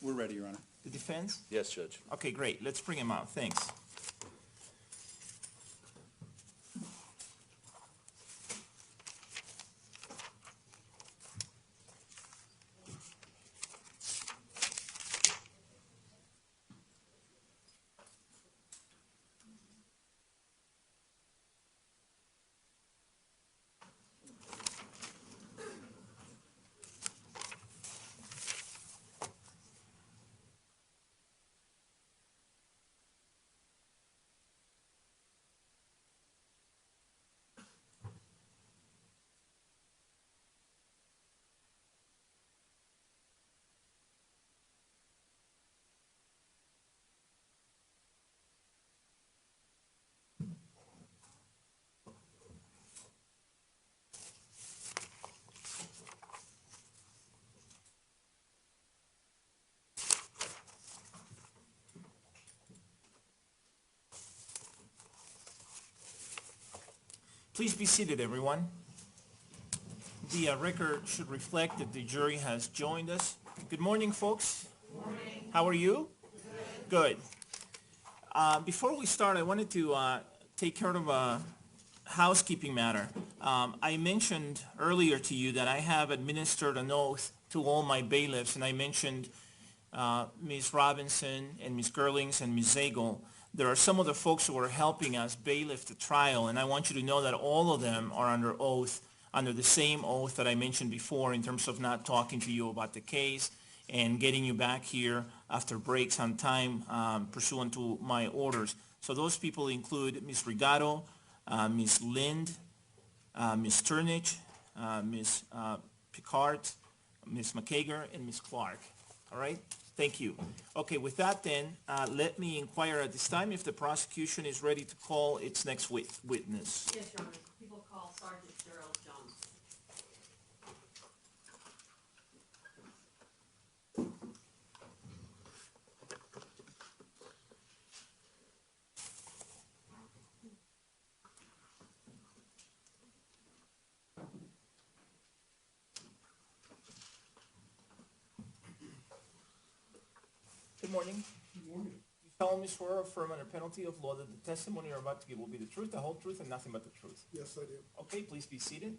We're ready, Your Honor. The defense? Yes, Judge. Okay, great. Let's bring him out. Thanks. Please be seated, everyone. The record should reflect that the jury has joined us. Good morning, folks. Good morning. How are you? Good. Before we start, I wanted to take care of a housekeeping matter. I mentioned earlier to you that I have administered an oath to all my bailiffs, and I mentioned Ms. Robinson and Ms. Gerlings and Ms. Zagel. There are some of the folks who are helping us bailiff the trial, and I want you to know that all of them are under oath, under the same oath that I mentioned before in terms of not talking to you about the case and getting you back here after breaks on time pursuant to my orders. So those people include Ms. Rigato, Ms. Lind, Ms. Turnage, Ms. Picard, Ms. McKager, and Ms. Clark. All right? Thank you. Okay, with that then, let me inquire at this time if the prosecution is ready to call its next witness. Yes, Your Honor. People call Sergeant Gerald Jones. Good morning. Good morning. You solemnly swear or affirm under penalty of law that the testimony you're about to give will be the truth, the whole truth, and nothing but the truth. Yes, I do. Okay, please be seated.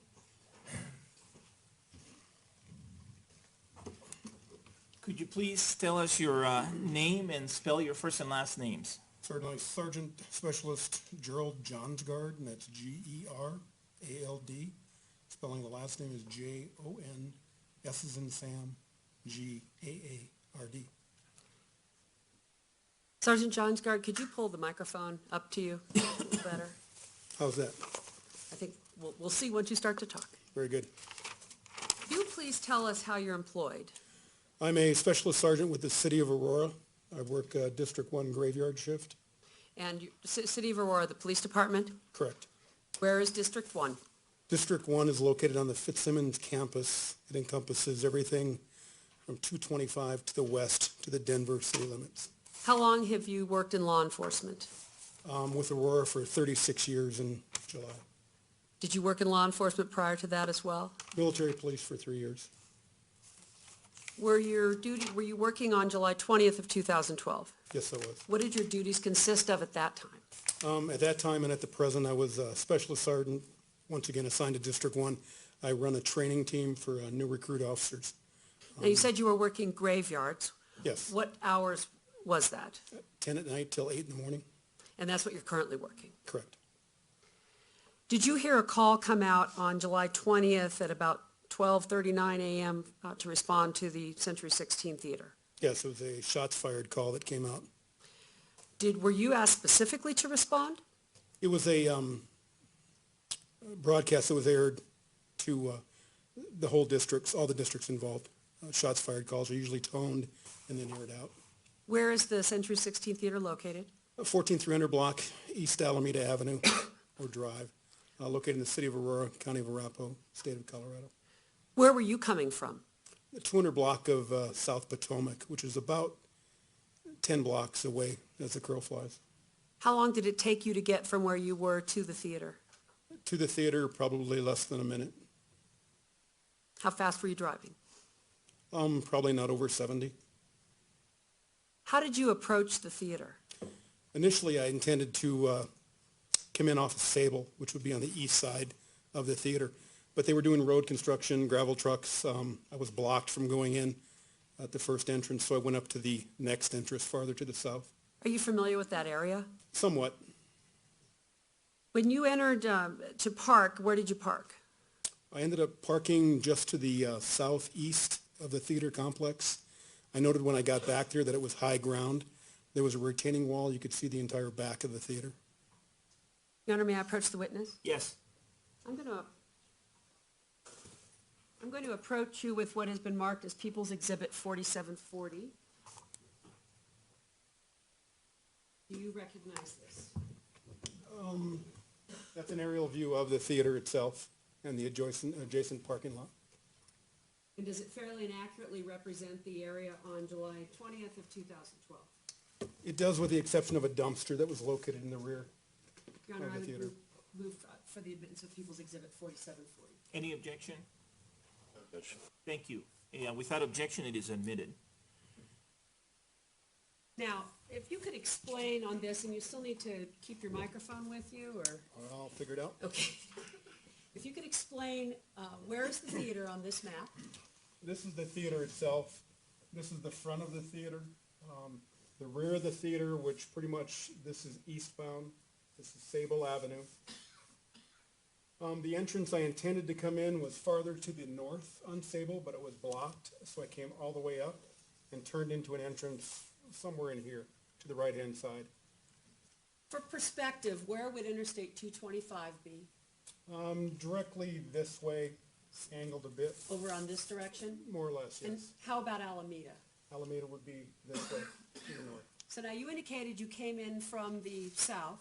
Could you please tell us your name and spell your first and last names? Certainly, Sergeant Specialist Gerald Johnsgard, and that's G-E-R-A-L-D. Spelling the last name is J-O-N, S as in Sam, G-A-A-R-D. Sergeant Johnsgard, could you pull the microphone up to you a little better? How's that? I think we'll see once you start to talk. Very good. Could you please tell us how you're employed? I'm a Specialist Sergeant with the City of Aurora. I work District 1 graveyard shift. And City of Aurora, the police department? Correct. Where is District 1? District 1 is located on the Fitzsimmons campus. It encompasses everything from 225 to the west to the Denver city limits. How long have you worked in law enforcement? With Aurora for 36 years in July. Did you work in law enforcement prior to that as well? Military police for 3 years. Were you working on July 20th of 2012? Yes, I was. What did your duties consist of at that time? At that time and at the present, I was a Specialist Sergeant, once again assigned to District 1. I run a training team for new recruit officers. Now, you said you were working graveyards. Yes. What hours was that? 10 at night till 8 in the morning. And that's what you're currently working? Correct. Did you hear a call come out on July 20th at about 12:39 a.m. To respond to the Century 16 Theater? Yes, it was a shots fired call that came out. Were you asked specifically to respond? It was a broadcast that was aired to the whole districts, all the districts involved. Shots fired calls are usually toned and then aired out. Where is the Century 16 Theater located? 14300 block, East Alameda Avenue or Drive, located in the city of Aurora, county of Arapahoe, state of Colorado. Where were you coming from? The 200 block of South Potomac, which is about 10 blocks away as the crow flies. How long did it take you to get from where you were to the theater? To the theater, probably less than a minute. How fast were you driving? Probably not over 70. How did you approach the theater? Initially, I intended to come in off of Sable, which would be on the east side of the theater. But they were doing road construction, gravel trucks. I was blocked from going in at the first entrance, so I went up to the next entrance farther to the south. Are you familiar with that area? Somewhat. When you entered to park, where did you park? I ended up parking just to the southeast of the theater complex. I noted when I got back there that it was high ground. There was a retaining wall. You could see the entire back of the theater. Your Honor, may I approach the witness? Yes. I'm going to approach you with what has been marked as People's Exhibit 4740. Do you recognize this? That's an aerial view of the theater itself and the adjacent parking lot. And does it fairly and accurately represent the area on July 20th of 2012? It does, with the exception of a dumpster that was located in the rear Your Honor, of I the would theater. move for the admittance of People's Exhibit 4740. Any objection? Thank you. Yeah, without objection, it is admitted. Now, if you could explain on this, and you still need to keep your microphone with you, or? I'll figure it out. Okay. If you could explain, where is the theater on this map? This is the theater itself. This is the front of the theater. The rear of the theater, which pretty much, this is eastbound. This is Sable Avenue. The entrance I intended to come in was farther to the north on Sable, but it was blocked. So I came all the way up and turned into an entrance somewhere in here to the right-hand side. For perspective, where would Interstate 225 be? Directly this way, angled a bit, Over on this direction? more or less, And yes. how about Alameda? Alameda would be this way to the north. So now you indicated you came in from the south.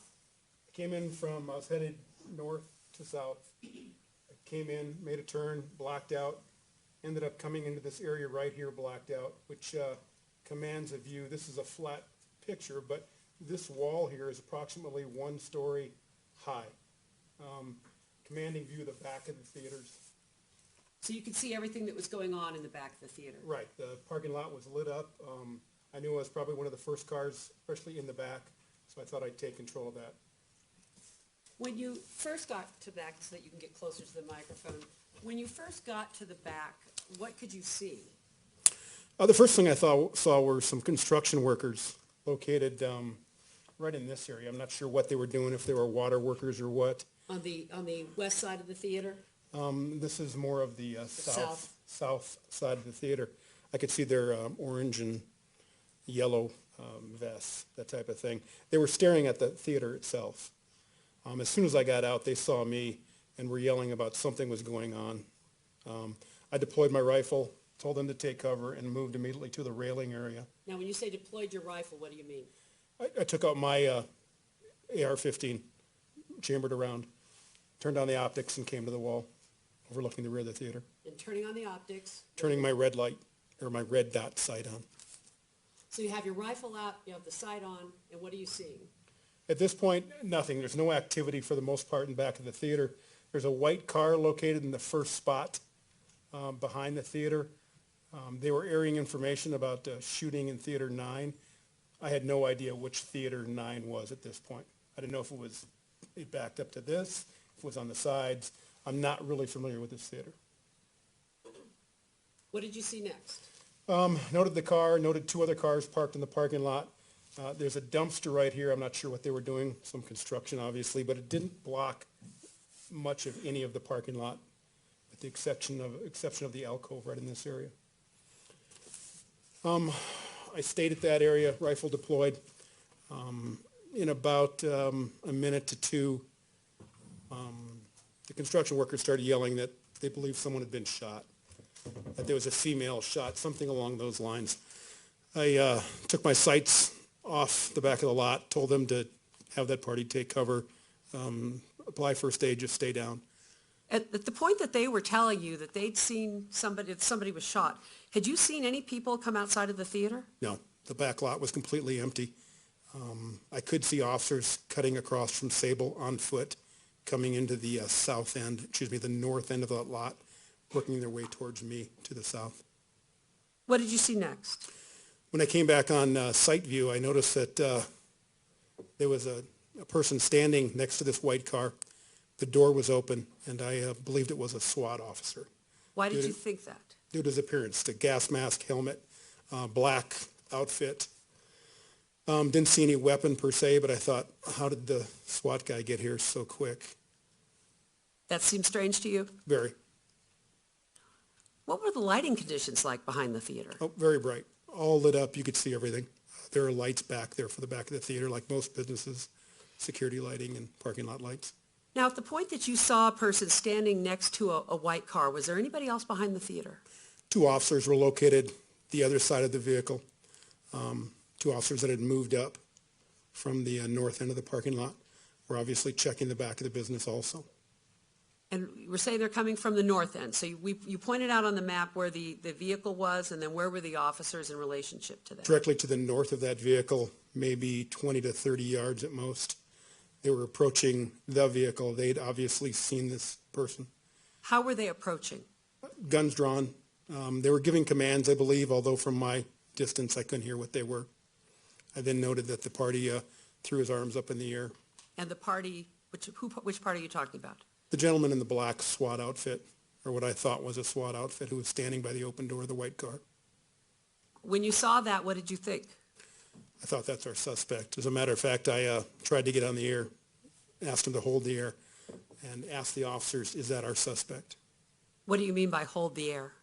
Came in from, I was headed north to south. I came in, made a turn, blacked out, ended up coming into this area right here, blacked out, which commands a view. This is a flat picture, but this wall here is approximately 1 story high. Commanding view of the back of the theaters. So you could see everything that was going on in the back of the theater. Right, the parking lot was lit up. I knew I was probably one of the first cars, especially in the back, so I thought I'd take control of that. When you first got to the back, so that you can get closer to the microphone, when you first got to the back, what could you see? The first thing I saw were some construction workers located right in this area. I'm not sure what they were doing, if they were water workers or what. On the west side of the theater? This is more of the south side of the theater. I could see their orange and yellow vests, that type of thing. They were staring at the theater itself. As soon as I got out, they saw me and were yelling about something was going on. I deployed my rifle, told them to take cover, and moved immediately to the railing area. Now, when you say deployed your rifle, what do you mean? I took out my AR-15, chambered around, turned on the optics, and came to the wall overlooking the rear of the theater, And turning on the optics. turning my red light, or my red dot sight on. So you have your rifle out, you have the sight on, and what are you seeing? At this point, nothing. There's no activity for the most part in back of the theater. There's a white car located in the first spot behind the theater. They were airing information about shooting in Theater 9. I had no idea which Theater 9 was at this point. I didn't know if it backed up to this, if it was on the sides. I'm not really familiar with this theater. What did you see next? Noted the car, noted 2 other cars parked in the parking lot. There's a dumpster right here. I'm not sure what they were doing, some construction obviously, but it didn't block much of any of the parking lot, with the exception of the alcove right in this area. I stayed at that area, rifle deployed. In about a minute to 2, the construction workers started yelling that they believed someone had been shot, that there was a female shot, something along those lines. I took my sights off the back of the lot, told them to have that party take cover, apply first aid, just stay down. At the point that they were telling you that they'd seen somebody, that somebody was shot, had you seen any people come outside of the theater? No, the back lot was completely empty. I could see officers cutting across from Sable on foot, coming into the the north end of that lot, working their way towards me to the south. What did you see next? When I came back on sight view, I noticed that there was a person standing next to this white car. The door was open, and I believed it was a SWAT officer. Why did you think that? Due to his appearance, the gas mask, helmet, black outfit. Didn't see any weapon per se, but I thought, how did the SWAT guy get here so quick? That seems strange to you? Very. What were the lighting conditions like behind the theater? Oh, very bright. All lit up. You could see everything. There are lights back there for the back of the theater, like most businesses, security lighting and parking lot lights. Now, at the point that you saw a person standing next to a white car, was there anybody else behind the theater? 2 officers were located the other side of the vehicle. 2 officers that had moved up from the north end of the parking lot were obviously checking the back of the business also. And we're saying they're coming from the north end. So you pointed out on the map where the vehicle was, and then where were the officers in relationship to that? Directly to the north of that vehicle, maybe 20 to 30 yards at most. They were approaching the vehicle. They'd obviously seen this person. How were they approaching? Guns drawn. They were giving commands, I believe, although from my distance I couldn't hear what they were. I then noted that the party threw his arms up in the air. And the party, which party are you talking about? The gentleman in the black SWAT outfit, or what I thought was a SWAT outfit, who was standing by the open door of the white car. When you saw that, what did you think? I thought that's our suspect. As a matter of fact, I tried to get on the air, asked him to hold the air, and asked the officers, is that our suspect? What do you mean by hold the air?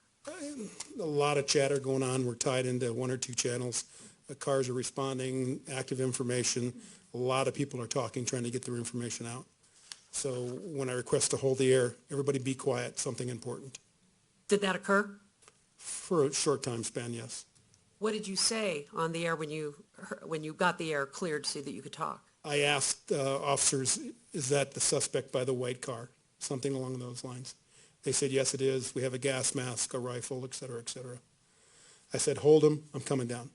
A lot of chatter going on. We're tied into 1 or 2 channels. The cars are responding, active information. A lot of people are talking, trying to get their information out. So when I request to hold the air, everybody be quiet, something important. Did that occur? For a short time span, yes. What did you say on the air when you got the air cleared so that you could talk? I asked officers, is that the suspect by the white car? Something along those lines. They said, yes, it is. We have a gas mask, a rifle, et cetera, et cetera. I said, hold him. I'm coming down.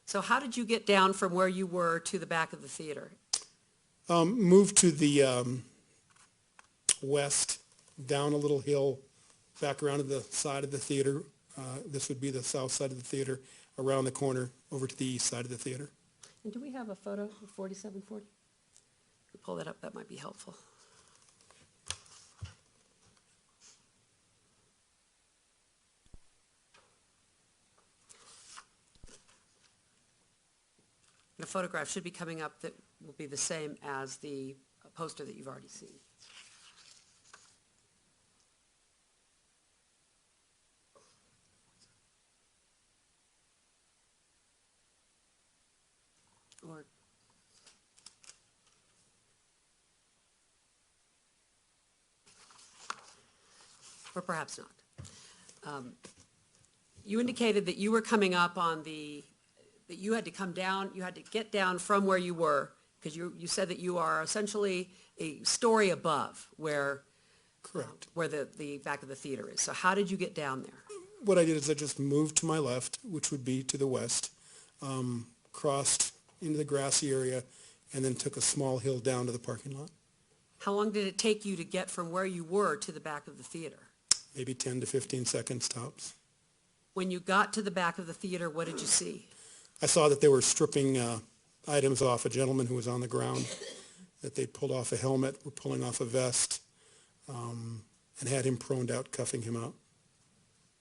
So how did you get down from where you were to the back of the theater? Moved to the west, down a little hill, back around to the side of the theater. This would be the south side of the theater, around the corner, over to the east side of the theater. And do we have a photo of 4740? Pull that up, that might be helpful. The photograph should be coming up that will be the same as the poster that you've already seen. Or perhaps not. You indicated that you were coming up on that you had to come down, you had to get down from where you were, because you said that you are essentially a story above where Correct. Where the back of the theater is. So how did you get down there? What I did is I just moved to my left, which would be to the west, crossed into the grassy area, and then took a small hill down to the parking lot. How long did it take you to get from where you were to the back of the theater? Maybe 10 to 15 seconds tops. When you got to the back of the theater, what did you see? I saw that they were stripping items off a gentleman who was on the ground, that they pulled off a helmet, were pulling off a vest, and had him proned out, cuffing him out.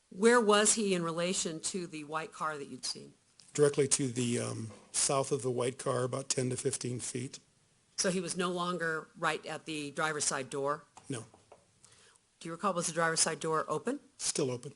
Where was he in relation to the white car that you'd seen? Directly to the south of the white car, about 10 to 15 feet. So he was no longer right at the driver's side door? No, Do you recall, was the driver's side door open? still open.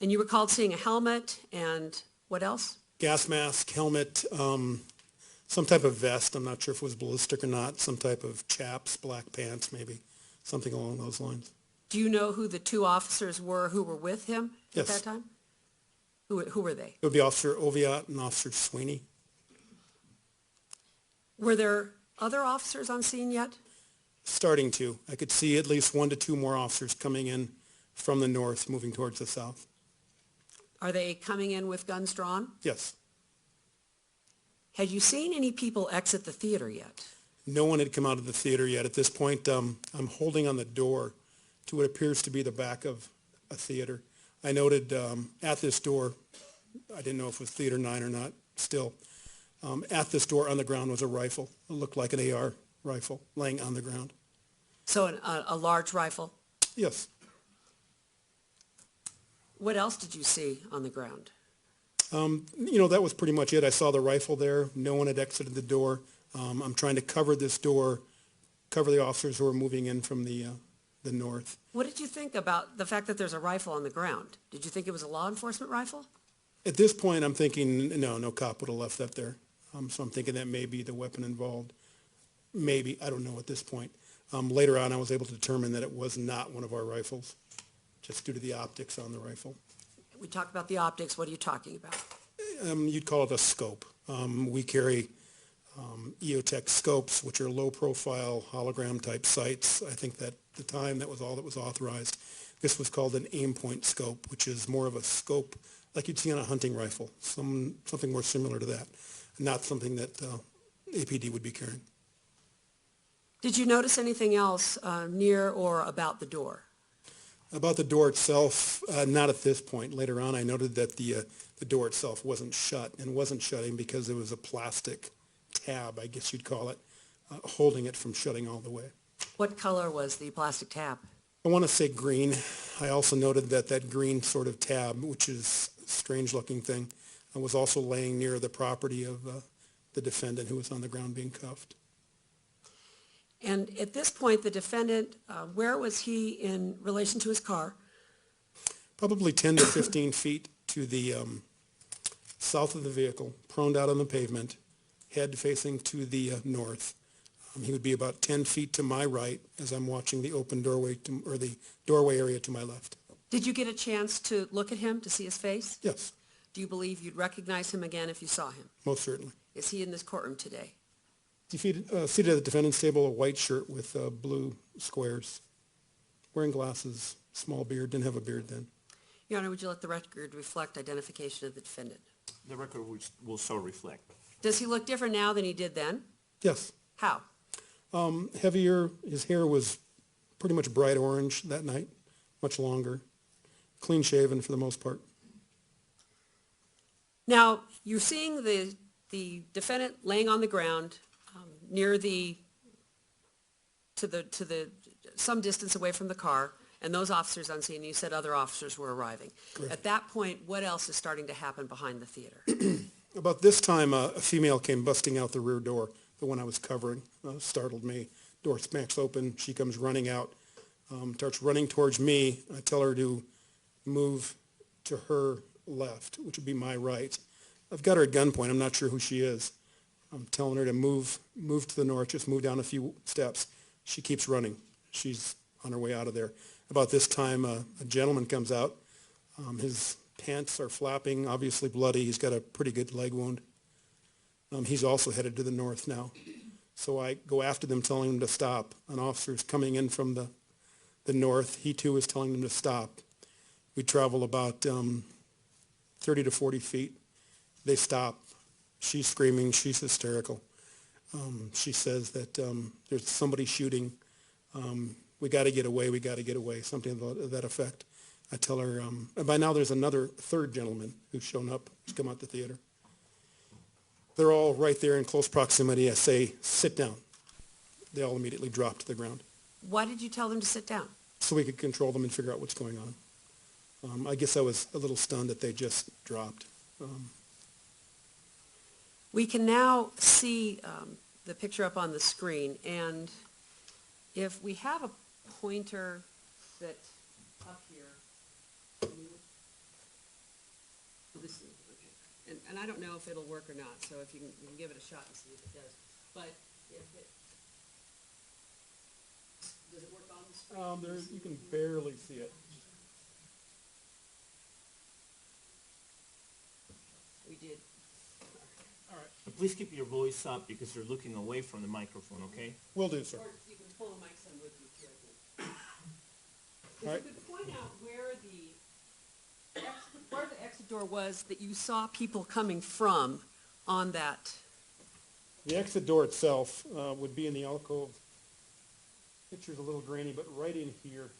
And you recalled seeing a helmet and what else? Gas mask, helmet, some type of vest. I'm not sure if it was ballistic or not. Some type of chaps, black pants maybe, something along those lines. Do you know who the 2 officers were who were with him at Yes. that time? Who were they? It would be Officer Oviatt and Officer Sweeney. Were there other officers on scene yet? Starting to. I could see at least 1 to 2 more officers coming in from the north, moving towards the south. Are they coming in with guns drawn? Yes. Had you seen any people exit the theater yet? No one had come out of the theater yet. At this point, I'm holding on the door to what appears to be the back of a theater. I noted at this door, I didn't know if it was Theater 9 or not still, at this door on the ground was a rifle. It looked like an AR rifle laying on the ground. So a large rifle? Yes. What else did you see on the ground? That was pretty much it. I saw the rifle there. No one had exited the door. I'm trying to cover this door, cover the officers who are moving in from the north. What did you think about the fact that there's a rifle on the ground? Did you think it was a law enforcement rifle? At this point, I'm thinking, no cop would have left that there. So I'm thinking that may be the weapon involved. Maybe, I don't know at this point. Later on, I was able to determine that it was not one of our rifles, just due to the optics on the rifle. We talked about the optics. What are you talking about? You'd call it a scope. We carry EOTech scopes, which are low-profile hologram-type sights. I think that at the time, that was all that was authorized. This was called an aim-point scope, which is more of a scope like you'd see on a hunting rifle, something more similar to that, not something that APD would be carrying. Did you notice anything else near or about the door? About the door itself, not at this point. Later on, I noted that the door itself wasn't shut, and wasn't shutting because there was a plastic tab, I guess you'd call it, holding it from shutting all the way. What color was the plastic tab? I want to say green. I also noted that that green sort of tab, which is a strange-looking thing, was also laying near the property of the defendant who was on the ground being cuffed. And at this point, the defendant, where was he in relation to his car? Probably 10 to 15 feet to the south of the vehicle, proned out on the pavement, head facing to the north. He would be about 10 feet to my right as I'm watching the open doorway, or the doorway area to my left. Did you get a chance to look at him, to see his face? Yes, Do you believe you'd recognize him again if you saw him? most certainly. Is he in this courtroom today? Seated at the defendant's table, a white shirt with blue squares, wearing glasses, small beard, didn't have a beard then. Your Honor, would you let the record reflect identification of the defendant? The record will so reflect. Does he look different now than he did then? Yes. How? Heavier, his hair was pretty much bright orange that night, much longer, clean shaven for the most part. Now, you're seeing the defendant laying on the ground near some distance away from the car, and those officers on scene. You said other officers were arriving. Correct. At that point, what else is starting to happen behind the theater? About this time, a female came busting out the rear door, the one I was covering, startled me. Door smacks open, she comes running out, starts running towards me. I tell her to move to her left, which would be my right. I've got her at gunpoint, I'm not sure who she is. I'm telling her to move to the north, just move down a few steps. She keeps running. She's on her way out of there. About this time, a gentleman comes out. His pants are flapping, obviously bloody. He's got a pretty good leg wound. He's also headed to the north now. So I go after them, telling them to stop. An officer's coming in from the north. He too is telling them to stop. We travel about 30 to 40 feet. They stop. She's screaming. She's hysterical. She says that there's somebody shooting. We got to get away. We got to get away. Something to that effect. I tell her, and by now there's another third gentleman who's shown up. He's come out the theater. They're all right there in close proximity. I say, sit down. They all immediately drop to the ground. Why did you tell them to sit down? So we could control them and figure out what's going on. I guess I was a little stunned that they just dropped. We can now see the picture up on the screen, and if we have a pointer that up here, and I don't know if it'll work or not, so if you can give it a shot and see if it does. But if it, does it work on the screen? You can barely see it. We did. All right. Please keep your voice up because you're looking away from the microphone, okay? Will do, sir. Or you can pull the mics in with you too, I think. If All right. you could point out where the exit door was that you saw people coming from on that. The exit door itself would be in the alcove. Picture's a little grainy, but right in here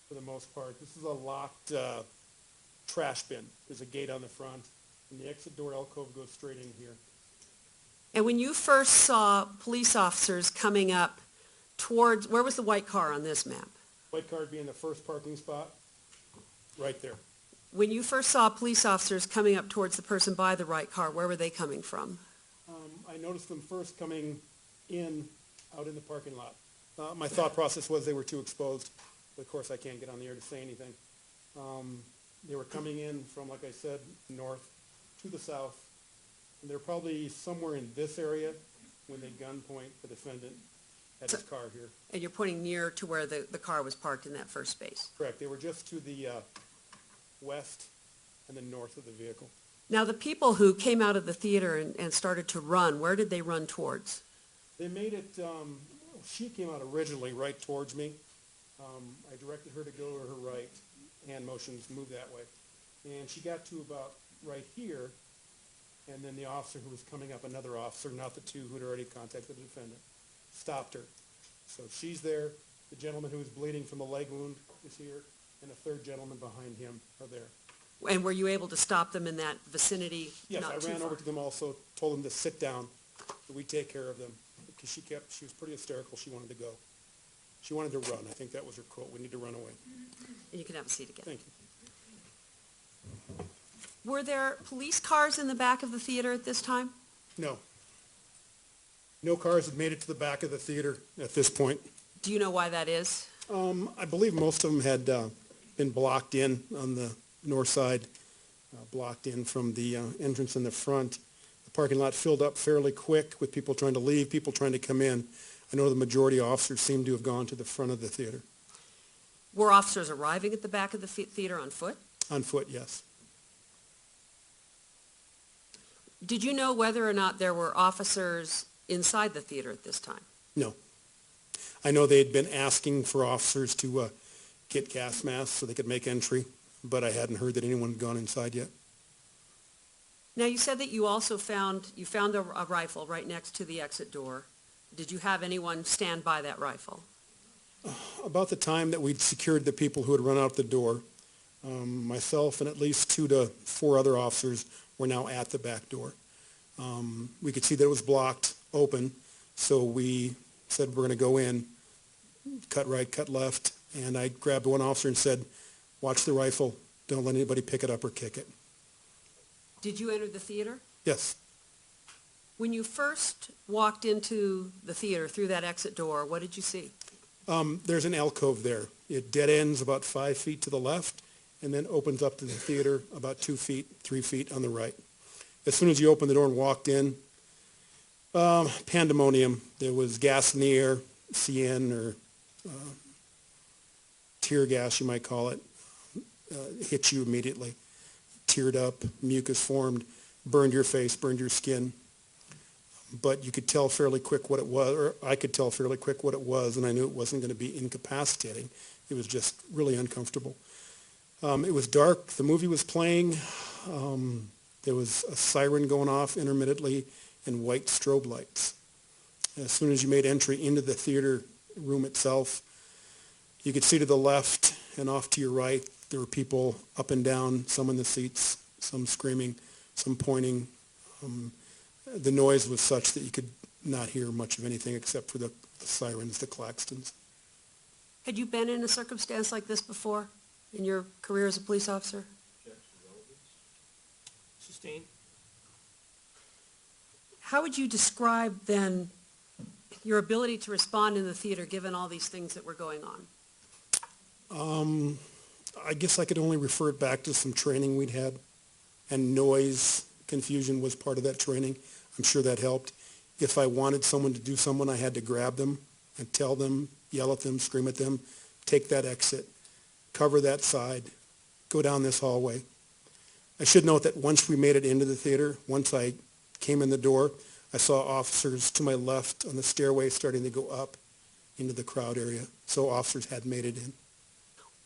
for the most part. This is a locked trash bin. There's a gate on the front, and the exit door alcove goes straight in here. And when you first saw police officers coming up towards, where was the white car on this map? White car would be in the first parking spot, right there. When you first saw police officers coming up towards the person by the right car, where were they coming from? I noticed them first coming in, out in the parking lot. My thought process was they were too exposed, but of course I can't get on the air to say anything. They were coming in from, like I said, north to the south, and they're probably somewhere in this area when they gunpoint the defendant at his car here. And you're pointing near to where the car was parked in that first space. Correct. They were just to the west and the north of the vehicle. Now, the people who came out of the theater and started to run, where did they run towards? They made it, she came out originally right towards me. I directed her to go to her right, hand motions, move that way. And she got to about right here, and then the officer who was coming up, another officer, not the two who had already contacted the defendant, stopped her. So she's there, the gentleman who was bleeding from the leg wound is here, and a third gentleman behind him are there. And were you able to stop them in that vicinity? Yes, not I too ran far? over to them also, told them to sit down, that we take care of them, because she was pretty hysterical, she wanted to go. She wanted to run, I think that was her quote, we need to run away. And you can have a seat again. Thank you. Were there police cars in the back of the theater at this time? No. No cars had made it to the back of the theater at this point. Do you know why that is? I believe most of them had been blocked in on the north side, blocked in from the entrance in the front. The parking lot filled up fairly quick with people trying to leave, people trying to come in. I know the majority of officers seem to have gone to the front of the theater. Were officers arriving at the back of the theater on foot? On foot, yes. Did you know whether or not there were officers inside the theater at this time? No. I know they had been asking for officers to get gas masks so they could make entry, but I hadn't heard that anyone had gone inside yet. Now, you said that you also found a rifle right next to the exit door. Did you have anyone stand by that rifle? About the time that we'd secured the people who had run out the door, myself and at least 2 to 4 other officers were now at the back door. We could see that it was blocked open, so we said we're going to go in, cut right, cut left, and I grabbed one officer and said, watch the rifle, don't let anybody pick it up or kick it. Did you enter the theater? Yes. When you first walked into the theater through that exit door, what did you see? There's an alcove there. It dead ends about 5 feet to the left and then opens up to the theater about 2 feet, 3 feet on the right. As soon as you opened the door and walked in, pandemonium. There was gas in the air, CN or tear gas, you might call it, hit you immediately. Teared up, mucus formed, burned your face, burned your skin. But you could tell fairly quick what it was, or I could tell fairly quick what it was, and I knew it wasn't going to be incapacitating. It was just really uncomfortable. It was dark. The movie was playing. There was a siren going off intermittently and white strobe lights. As soon as you made entry into the theater room itself, you could see to the left and off to your right, there were people up and down, some in the seats, some screaming, some pointing. The noise was such that you could not hear much of anything except for the sirens, the claxtons. Had you been in a circumstance like this before in your career as a police officer? Sustained. How would you describe then your ability to respond in the theater given all these things that were going on? I guess I could only refer it back to some training we'd had, and noise confusion was part of that training. I'm sure that helped. If I wanted someone to do someone, I had to grab them and tell them, yell at them, scream at them, take that exit, cover that side, go down this hallway. I should note that once we made it into the theater, once I came in the door, I saw officers to my left on the stairway starting to go up into the crowd area. So officers had made it in.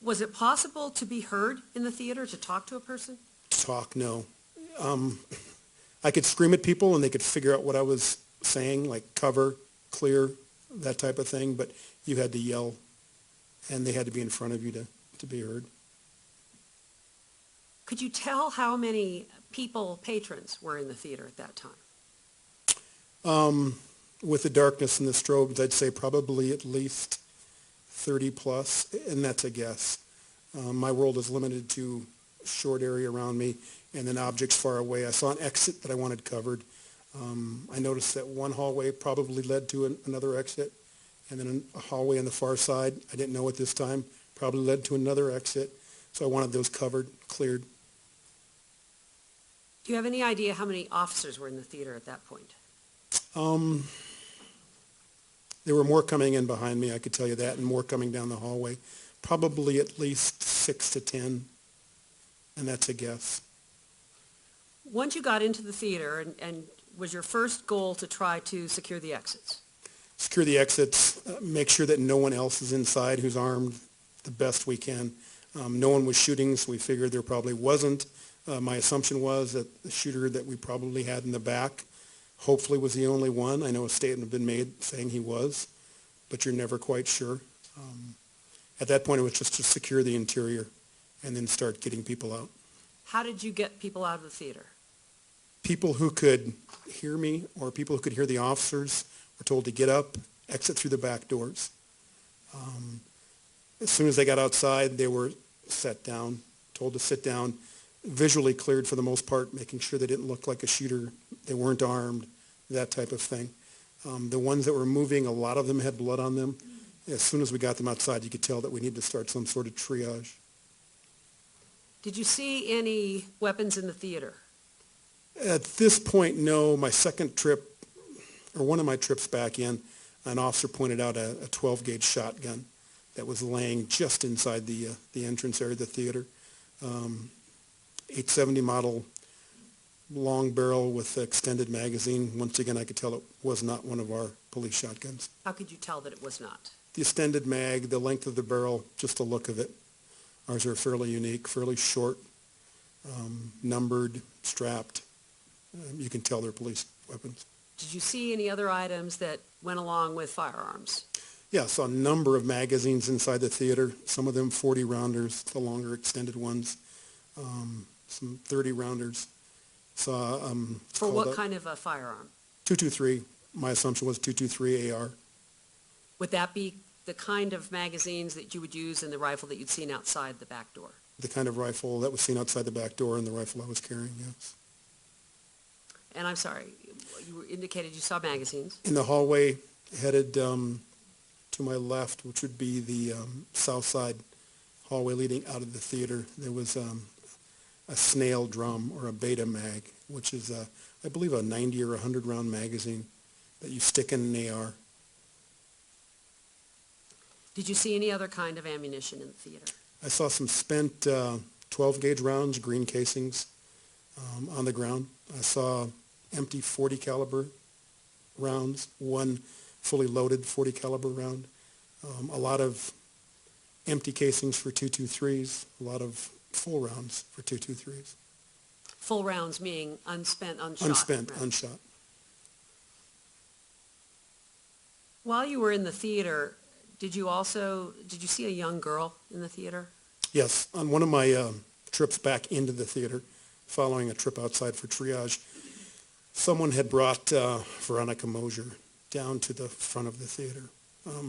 Was it possible to be heard in the theater, to talk to a person? Talk, no. I could scream at people and they could figure out what I was saying, like cover, clear, that type of thing, but you had to yell and they had to be in front of you to be heard. Could you tell how many patrons were in the theater at that time? With the darkness and the strobes, I'd say probably at least 30 plus, and that's a guess. My world is limited to a short area around me and then objects far away. I saw an exit that I wanted covered. I noticed that one hallway probably led to another exit, and then a hallway on the far side, I didn't know at this time, probably led to another exit. So I wanted those covered, cleared. Do you have any idea how many officers were in the theater at that point? There were more coming in behind me, I could tell you that, and more coming down the hallway. Probably at least 6 to 10, and that's a guess. Once you got into the theater, and was your first goal to try to secure the exits? Secure the exits, make sure that no one else is inside who's armed the best we can. No one was shooting, so we figured there probably wasn't. My assumption was that the shooter that we probably had in the back hopefully was the only one. I know a statement had been made saying he was, but you're never quite sure. At that point, it was just to secure the interior and then start getting people out. How did you get people out of the theater? People who could hear me or people who could hear the officers were told to get up, exit through the back doors. As soon as they got outside, they were set down, told to sit down, visually cleared for the most part, making sure they didn't look like a shooter, they weren't armed, that type of thing. The ones that were moving, a lot of them had blood on them. As soon as we got them outside, you could tell that we needed to start some sort of triage. Did you see any weapons in the theater? At this point, no. My second trip, or one of my trips back in, an officer pointed out a 12-gauge shotgun that was laying just inside the entrance area of the theater. 870 model, long barrel with extended magazine. Once again, I could tell it was not one of our police shotguns. How could you tell that it was not? The extended mag, the length of the barrel, just the look of it. Ours are fairly unique, fairly short, numbered, strapped. You can tell they're police weapons. Did you see any other items that went along with firearms? Yeah, saw a number of magazines inside the theater, some of them 40 rounders, the longer extended ones, some 30 rounders. Saw, For what kind of a firearm? 223, my assumption was 223 AR. Would that be the kind of magazines that you would use in the rifle that you'd seen outside the back door? The kind of rifle that was seen outside the back door and the rifle I was carrying, yes. And I'm sorry, you indicated you saw magazines. In the hallway, headed to my left, which would be the south side hallway leading out of the theater, there was a snail drum or a beta mag, which is, I believe, a 90 or 100 round magazine that you stick in an AR. Did you see any other kind of ammunition in the theater? I saw some spent 12-gauge rounds, green casings, on the ground. I saw empty 40 caliber rounds, one fully loaded 40 caliber round, a lot of empty casings for 223s, a lot of full rounds for 223s. Full rounds meaning unspent, unshot? Unspent, rounds. unshot. While you were in the theater, did you see a young girl in the theater? Yes, on one of my trips back into the theater, following a trip outside for triage, someone had brought Veronica Mosier down to the front of the theater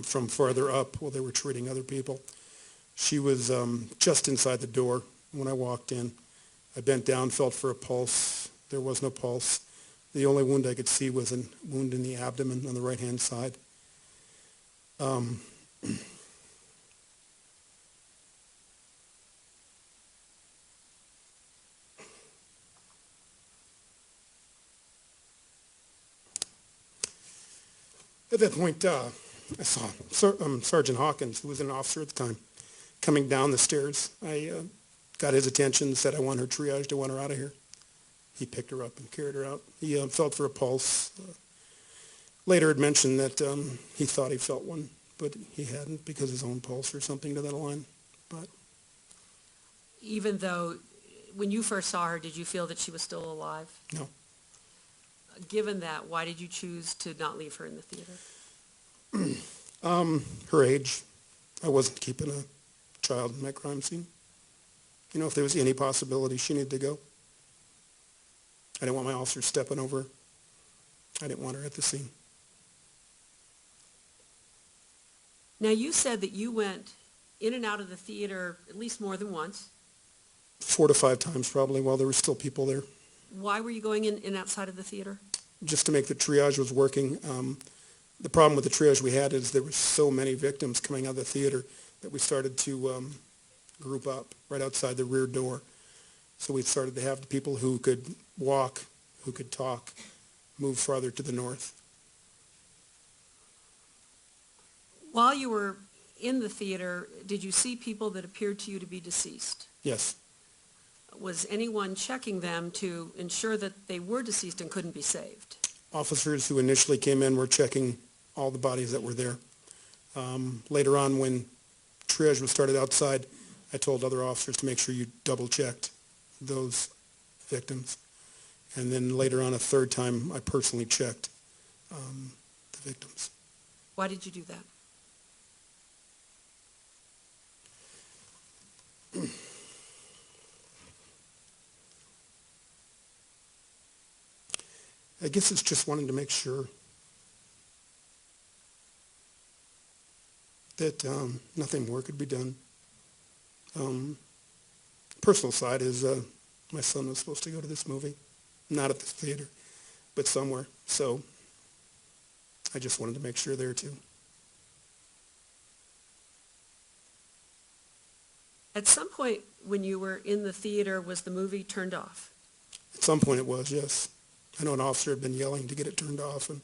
from farther up while they were treating other people. She was just inside the door when I walked in. I bent down, felt for a pulse. There was no pulse. The only wound I could see was a wound in the abdomen on the right-hand side. At that point, I saw Sergeant Hawkins, who was an officer at the time, coming down the stairs. I got his attention, said, I want her triaged, I want her out of here. He picked her up and carried her out. He felt for a pulse. Later had mentioned that he thought he felt one, but he hadn't because of his own pulse or something to that line. But Even though, when you first saw her, did you feel that she was still alive? no. Given that, why did you choose to not leave her in the theater? Her age. I wasn't keeping a child in my crime scene. You know, if there was any possibility she needed to go. I didn't want my officer stepping over her. I didn't want her at the scene. Now, you said that you went in and out of the theater at least more than once. 4 to 5 times probably while there were still people there. Why were you going in and outside of the theater? Just to make the triage was working. The problem with the triage we had is there were so many victims coming out of the theater that we started to group up right outside the rear door. So we started to have the people who could walk, who could talk, move farther to the north. While you were in the theater, did you see people that appeared to you to be deceased? Yes. Was anyone checking them to ensure that they were deceased and couldn't be saved? Officers who initially came in were checking all the bodies that were there. Later on, when triage was started outside, I told other officers to make sure you double-checked those victims. And then later on, a third time, I personally checked the victims. Why did you do that? I guess it's just wanting to make sure that nothing more could be done. Personal side is my son was supposed to go to this movie, not at the theater, but somewhere. So I just wanted to make sure there too. At some point when you were in the theater, was the movie turned off? At some point it was, yes. I know an officer had been yelling to get it turned off, and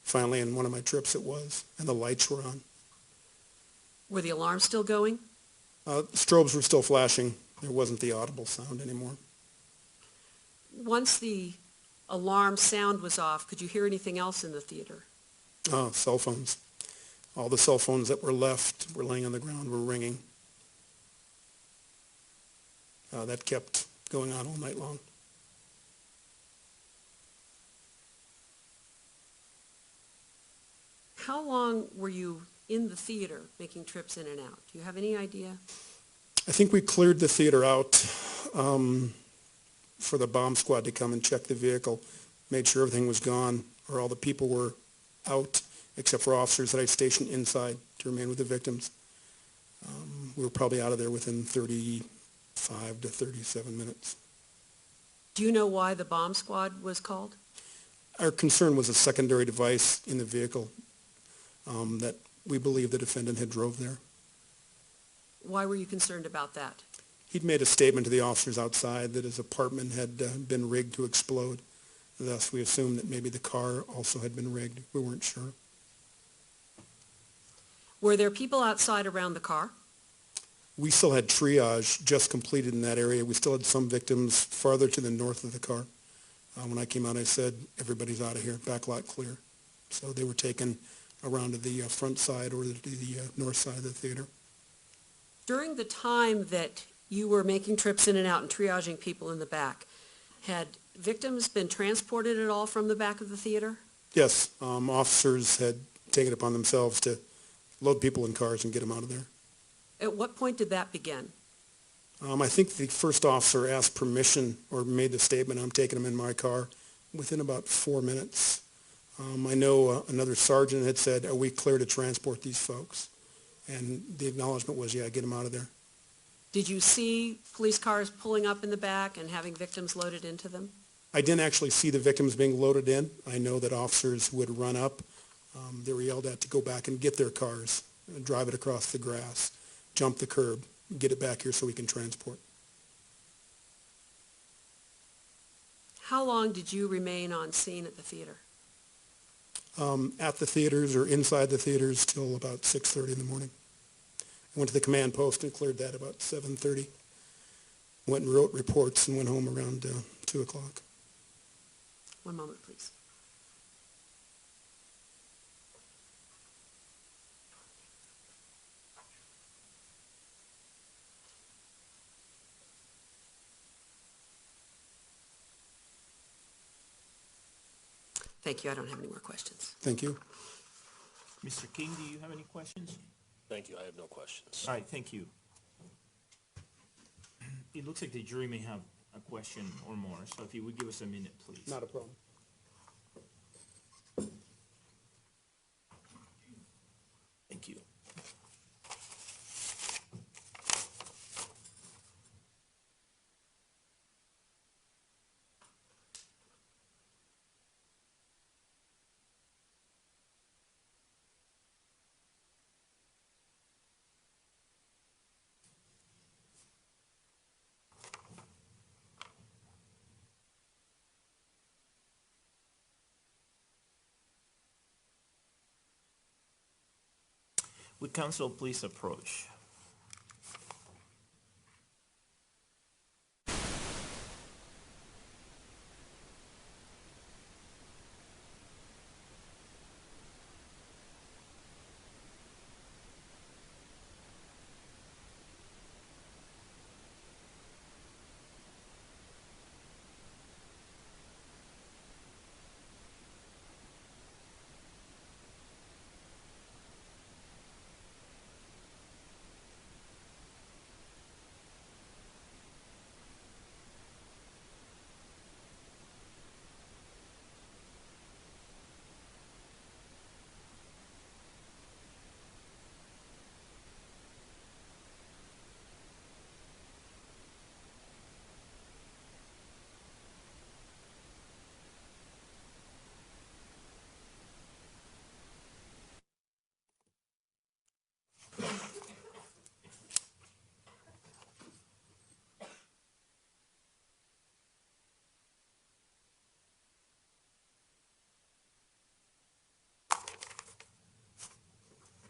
finally in one of my trips it was, and the lights were on. Were the alarms still going? Strobes were still flashing. There wasn't the audible sound anymore. Once the alarm sound was off, could you hear anything else in the theater? Cell phones. All the cell phones that were left were laying on the ground, were ringing. That kept going on all night long. How long were you in the theater making trips in and out? Do you have any idea? I think we cleared the theater out for the bomb squad to come and check the vehicle, made sure everything was gone, or all the people were out, except for officers that I stationed inside to remain with the victims. We were probably out of there within 35 to 37 minutes. Do you know why the bomb squad was called? Our concern was a secondary device in the vehicle that we believe the defendant had drove there. Why were you concerned about that? He'd made a statement to the officers outside that his apartment had been rigged to explode. Thus, we assumed that maybe the car also had been rigged. We weren't sure. Were there people outside around the car? We still had triage just completed in that area. We still had some victims farther to the north of the car. When I came out, I said, everybody's out of here, back lot clear. So they were taken around to the front side or the north side of the theater. During the time that you were making trips in and out and triaging people in the back, had victims been transported at all from the back of the theater? Yes, officers had taken it upon themselves to load people in cars and get them out of there. At what point did that begin? I think the first officer asked permission or made the statement, I'm taking them in my car, within about 4 minutes. I know another sergeant had said, are we clear to transport these folks? And the acknowledgement was, yeah, get them out of there. Did you see police cars pulling up in the back and having victims loaded into them? I didn't actually see the victims being loaded in. I know that officers would run up. They were yelled at to go back and get their cars, and drive it across the grass, jump the curb, get it back here so we can transport. How long did you remain on scene at the theater? At the theaters or inside the theaters till about 6:30 in the morning. I went to the command post and cleared that about 7:30. Went and wrote reports and went home around 2 o'clock. One moment, please. Thank you. I don't have any more questions. Thank you. Mr. King, do you have any questions? Thank you. I have no questions. All right, thank you. It looks like the jury may have a question or more, so if you would give us a minute, please. Not a problem. Thank you. Would counsel please approach?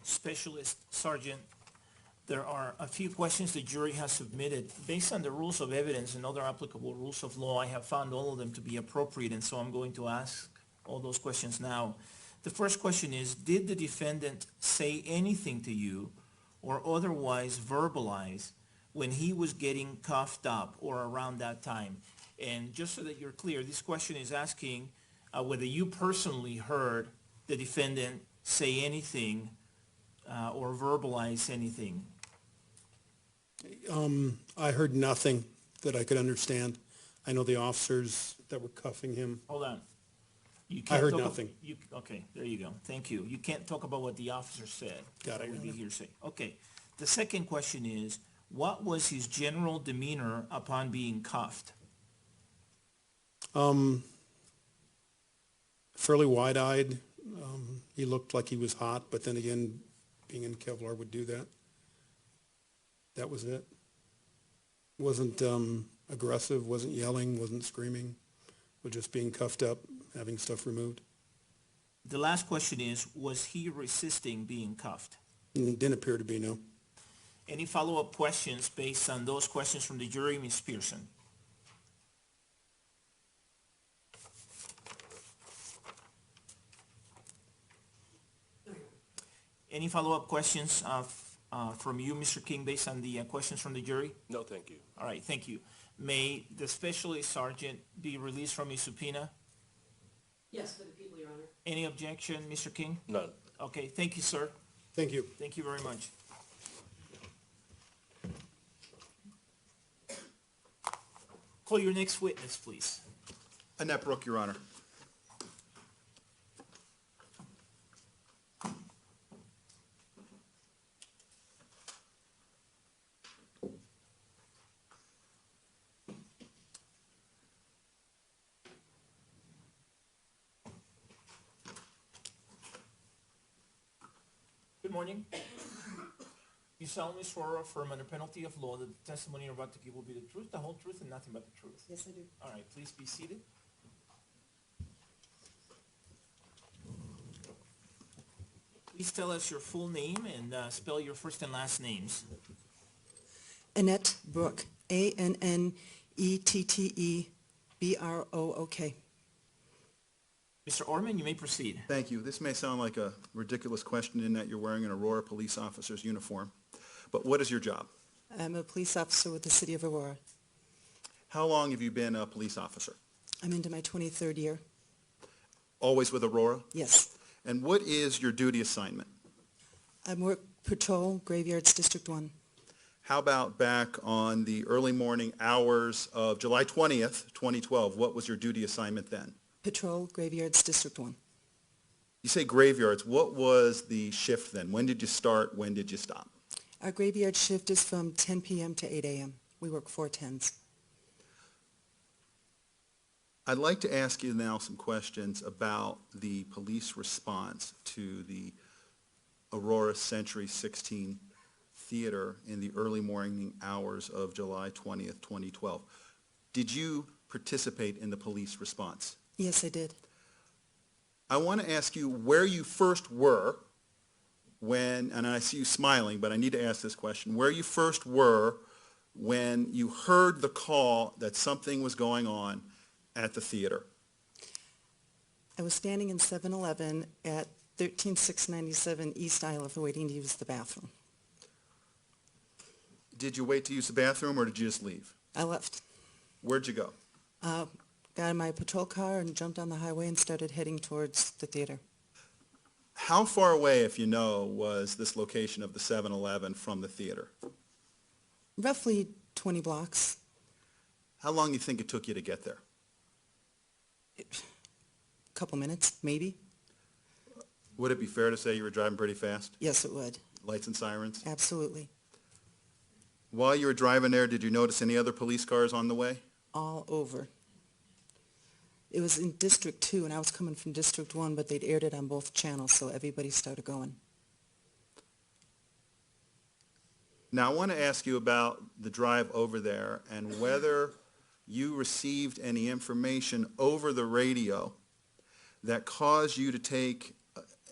Specialist Sergeant, there are a few questions the jury has submitted. Based on the rules of evidence and other applicable rules of law, I have found all of them to be appropriate, and so I'm going to ask all those questions now. The first question is, did the defendant say anything to you or otherwise verbalize when he was getting cuffed up or around that time? And just so that you're clear, this question is asking whether you personally heard the defendant say anything or verbalize anything. I heard nothing that I could understand. I know the officers that were cuffing him. Hold on. You I heard talk nothing. Okay, there you go. Thank you. You can't talk about what the officer said. Got it. That would be hearsay. Okay. The second question is, what was his general demeanor upon being cuffed? Fairly wide-eyed. He looked like he was hot, but then again, being in Kevlar would do that. That was it. Wasn't aggressive, wasn't yelling, wasn't screaming, was just being cuffed up, having stuff removed. The last question is, was he resisting being cuffed? Didn't appear to be, no. Any follow-up questions based on those questions from the jury, Ms. Pearson? Any follow-up questions from you, Mr. King, based on the questions from the jury? No, thank you. All right, thank you. May the Specialist Sergeant be released from his subpoena? Yes, for the people, Your Honor. Any objection, Mr. King? None. Okay, thank you, sir. Thank you. Thank you very much. Call your next witness, please. Annette Brooke, Your Honor. Good morning. You solemnly swear or affirm under penalty of law that the testimony you're about to give will be the truth, the whole truth, and nothing but the truth. Yes, I do. All right, please be seated. Please tell us your full name and spell your first and last names. Annette Brooke, Annettebrooke. Mr. Orman, you may proceed. Thank you. This may sound like a ridiculous question in that you're wearing an Aurora police officer's uniform, but what is your job? I'm a police officer with the City of Aurora. How long have you been a police officer? I'm into my 23rd year. Always with Aurora? Yes. And what is your duty assignment? I work patrol, Graveyards, District 1. How about back on the early morning hours of July 20th, 2012? What was your duty assignment then? Patrol Graveyards, District 1. You say graveyards. What was the shift then? When did you start? When did you stop? Our graveyard shift is from 10 p.m. to 8 a.m. We work 4/10s. I'd like to ask you now some questions about the police response to the Aurora Century 16 Theater in the early morning hours of July 20th, 2012. Did you participate in the police response? Yes, I did. I want to ask you where you first were when, and I see you smiling, but I need to ask this question, where you first were when you heard the call that something was going on at the theater. I was standing in 7-Eleven at 13697 East Isle waiting to use the bathroom. Did you wait to use the bathroom or did you just leave? I left. Where'd you go? Got in my patrol car and jumped on the highway and started heading towards the theater. How far away, if you know, was this location of the 7-Eleven from the theater? Roughly 20 blocks. How long do you think it took you to get there? A couple minutes, maybe. Would it be fair to say you were driving pretty fast? Yes, it would. Lights and sirens? Absolutely. While you were driving there, did you notice any other police cars on the way? All over. It was in District 2, and I was coming from District 1, but they'd aired it on both channels, so everybody started going. Now, I want to ask you about the drive over there and whether you received any information over the radio that caused you to take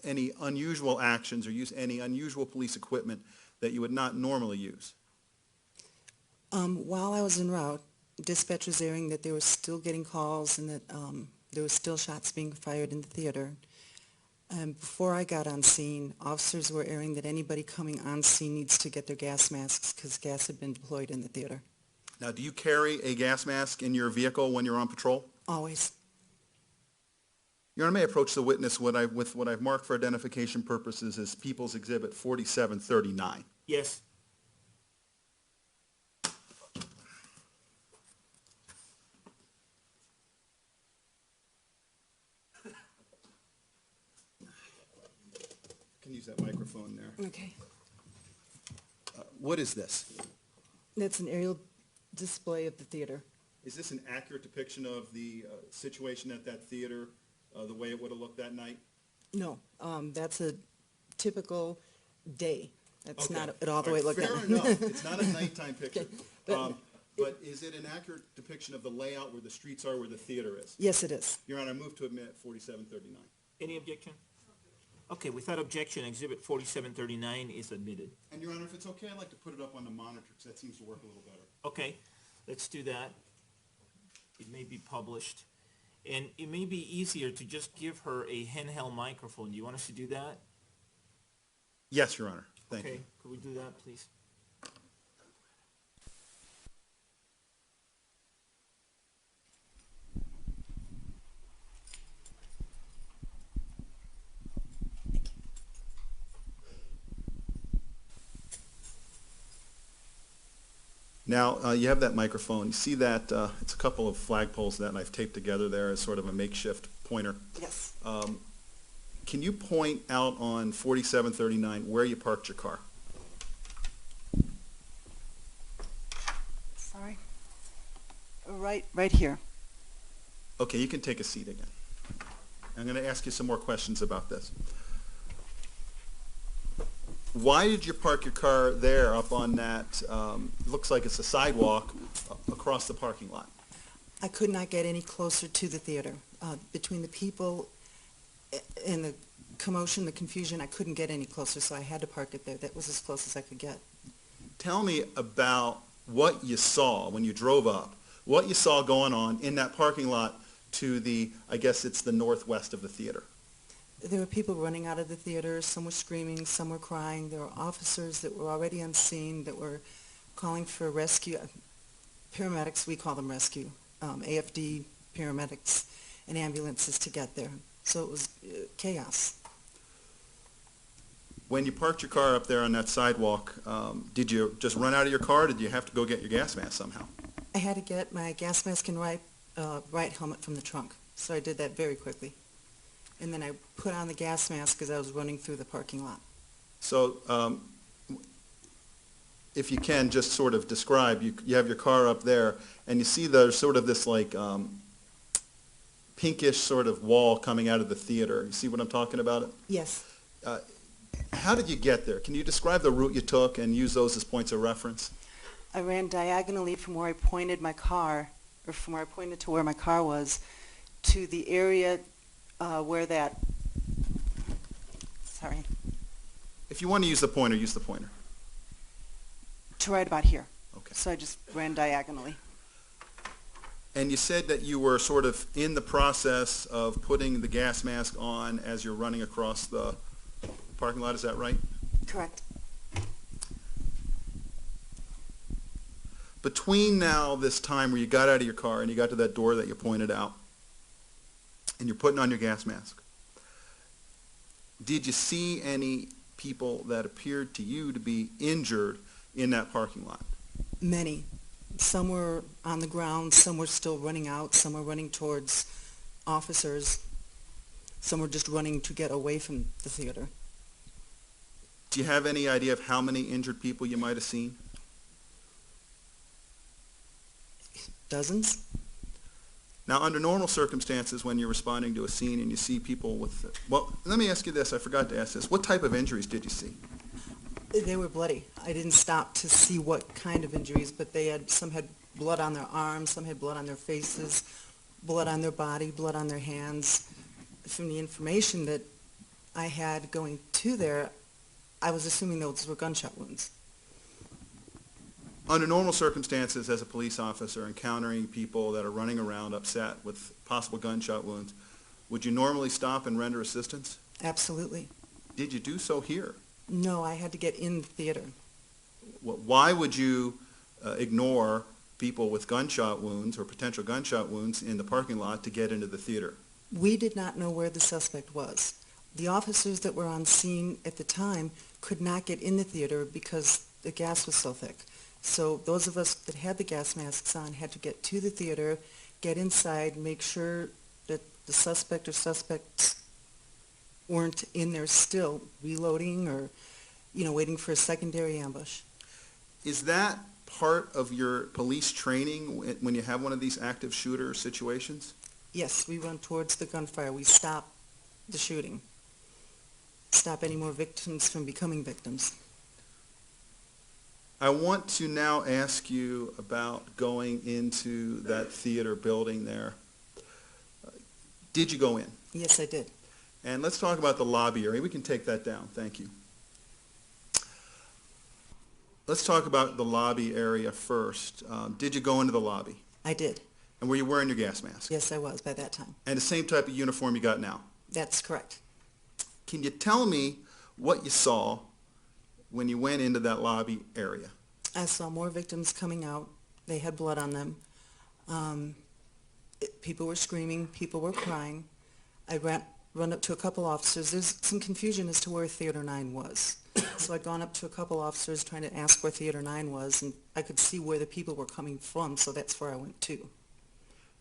any unusual actions or use any unusual police equipment that you would not normally use. While I was en route, dispatch was airing that they were still getting calls and that there were still shots being fired in the theater. Before I got on scene, officers were airing that anybody coming on scene needs to get their gas masks because gas had been deployed in the theater. Now, do you carry a gas mask in your vehicle when you're on patrol? Always. Your Honor, may I approach the witness with what I've marked for identification purposes as People's Exhibit 4739. Yes. Can use that microphone there. Okay. What is this? That's an aerial display of the theater. Is this an accurate depiction of the situation at that theater, the way it would have looked that night? No, that's a typical day. That's Okay. not at all the way it looked. Fair enough. It's not a nighttime picture. Okay. But is it an accurate depiction of the layout where the streets are, where the theater is? Yes, it is. Your Honor, I move to admit 4739. Any objection? Okay, without objection, Exhibit 4739 is admitted. And Your Honor, if it's okay, I'd like to put it up on the monitor because that seems to work a little better. Okay, let's do that. It may be published. And it may be easier to just give her a handheld microphone. Do you want us to do that? Yes, Your Honor. Thank Okay, you. could we do that, please? Now, you have that microphone. You see that it's a couple of flagpoles that I've taped together there as sort of a makeshift pointer. Yes. Can you point out on 4739 where you parked your car? Sorry. Right here. Okay, you can take a seat again. I'm going to ask you some more questions about this. Why did you park your car there up on that, looks like it's a sidewalk across the parking lot? I could not get any closer to the theater. Between the people and the commotion, the confusion, I couldn't get any closer, so I had to park it there. That was as close as I could get. Tell me about what you saw when you drove up, what you saw going on in that parking lot to the, I guess it's the northwest of the theater. There were people running out of the theater. Some were screaming, some were crying. There were officers that were already on scene that were calling for rescue. Paramedics, we call them rescue. AFD paramedics and ambulances to get there. So it was chaos. When you parked your car up there on that sidewalk, did you just run out of your car, or did you have to go get your gas mask somehow? I had to get my gas mask and right helmet from the trunk, so I did that very quickly. And then I put on the gas mask as I was running through the parking lot. So, if you can, just sort of describe, you have your car up there, and you see there's sort of this like pinkish sort of wall coming out of the theater. You see what I'm talking about? Yes. How did you get there? Can you describe the route you took and use those as points of reference? I ran diagonally from where I pointed my car, or from where I pointed to where my car was, to the area where that, sorry, If you want to use the pointer, use the pointer. to right about here. Okay. So I just ran diagonally. And you said that you were sort of in the process of putting the gas mask on as you're running across the parking lot, is that right? Correct. Between now this time where you got out of your car and you got to that door that you pointed out, and you're putting on your gas mask, did you see any people that appeared to you to be injured in that parking lot? Many. Some were on the ground, some were still running out, some were running towards officers, some were just running to get away from the theater. Do you have any idea of how many injured people you might have seen? Dozens? Now, under normal circumstances, when you're responding to a scene and you see people with, well, let me ask you this, I forgot to ask this. What type of injuries did you see? They were bloody. I didn't stop to see what kind of injuries, but some had blood on their arms, some had blood on their faces, blood on their body, blood on their hands. From the information that I had going to there, I was assuming those were gunshot wounds. Under normal circumstances, as a police officer encountering people that are running around upset with possible gunshot wounds, would you normally stop and render assistance? Absolutely. Did you do so here? No, I had to get in the theater. Why would you ignore people with gunshot wounds or potential gunshot wounds in the parking lot to get into the theater? We did not know where the suspect was. The officers that were on scene at the time could not get in the theater because the gas was so thick. So those of us that had the gas masks on had to get to the theater, get inside, make sure that the suspect or suspects weren't in there still reloading or, waiting for a secondary ambush. Is that part of your police training when you have one of these active shooter situations? Yes, we run towards the gunfire. We stop the shooting. Stop any more victims from becoming victims. I want to now ask you about going into that theater building there. Did you go in? Yes, I did. And let's talk about the lobby area. We can take that down. Thank you. Let's talk about the lobby area first. Did you go into the lobby? I did. And were you wearing your gas mask? Yes, I was by that time. And the same type of uniform you got now? That's correct. Can you tell me what you saw when you went into that lobby area? I saw more victims coming out. They had blood on them. People were screaming. People were crying. I run up to a couple officers. There's some confusion as to where Theater 9 was. So I'd gone up to a couple officers trying to ask where Theater 9 was, and I could see where the people were coming from, so that's where I went to.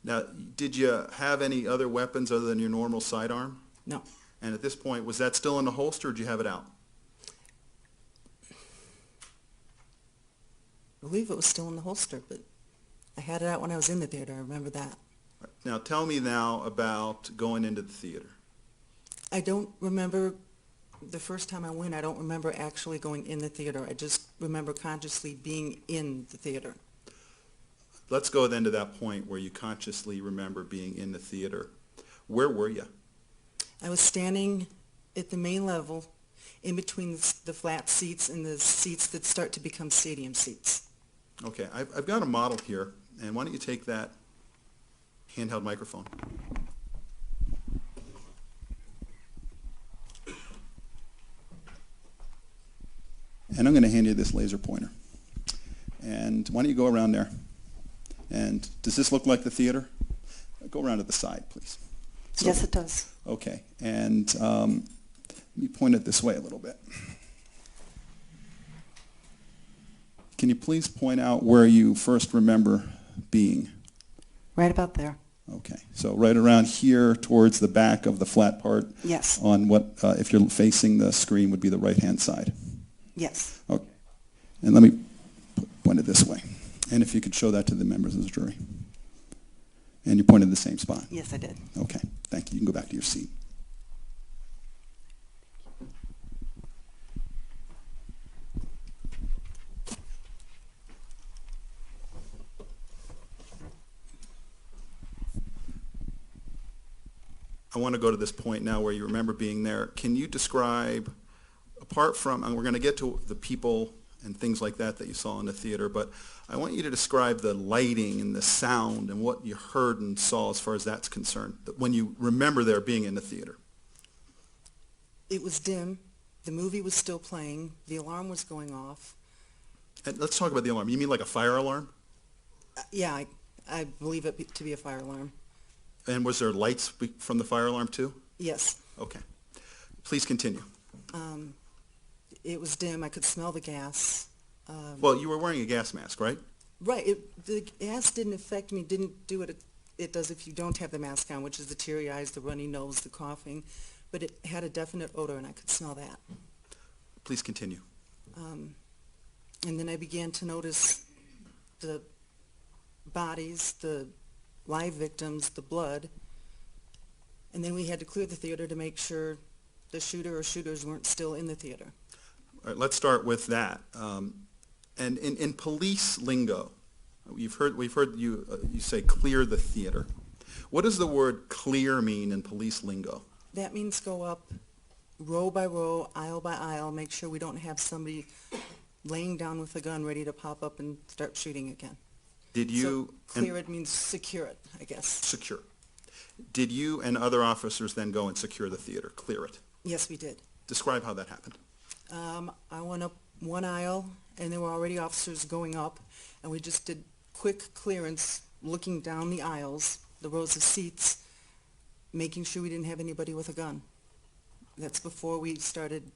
Now, did you have any other weapons other than your normal sidearm? No. And at this point, was that still in the holster, or did you have it out? I believe it was still in the holster, but I had it out when I was in the theater. I remember that. Now, tell me now about going into the theater. I don't remember the first time I went. I don't remember actually going in the theater. I just remember consciously being in the theater. Let's go then to that point where you consciously remember being in the theater. Where were you? I was standing at the main level in between the flat seats and the seats that start to become stadium seats. Okay, I've got a model here, and why don't you take that handheld microphone. And I'm going to hand you this laser pointer. And why don't you go around there? And does this look like the theater? Go around to the side, please. So, yes, it does. okay. And Let me point it this way a little bit. Can you please point out where you first remember being? Right about there. Okay, so right around here towards the back of the flat part Yes. on what, if you're facing the screen, would be the right-hand side. Yes. Okay. And let me point it this way. And if you could show that to the members of the jury. And you pointed the same spot. Yes, I did. Okay, thank you. You can go back to your seat. I want to go to this point now where you remember being there. Can you describe, apart from, and we're going to get to the people and things like that that you saw in the theater, but I want you to describe the lighting and the sound and what you heard and saw as far as that's concerned, when you remember there being in the theater. It was dim. The movie was still playing. The alarm was going off. And let's talk about the alarm. You mean like a fire alarm? Yeah, I believe it to be a fire alarm. And was there lights from the fire alarm too? Yes. Okay. Please continue. It was dim. I could smell the gas. Well, you were wearing a gas mask, right? Right. The gas didn't affect me, didn't do what it does if you don't have the mask on, which is the teary eyes, the runny nose, the coughing. But it had a definite odor, and I could smell that. Please continue. And then I began to notice the bodies, the live victims, the blood. And then we had to clear the theater to make sure the shooter or shooters weren't still in the theater. All right, let's start with that. And in police lingo, we've heard you say clear the theater. What does the word clear mean in police lingo? That means go up row by row, aisle by aisle, make sure we don't have somebody laying down with a gun ready to pop up and start shooting again. Did you So clear it means secure it, I guess. secure? Did you and other officers then go and secure the theater, clear it? Yes, we did. Describe how that happened. I went up one aisle, and there were already officers going up, and we just did quick clearance, looking down the aisles, the rows of seats, making sure we didn't have anybody with a gun. That's before we started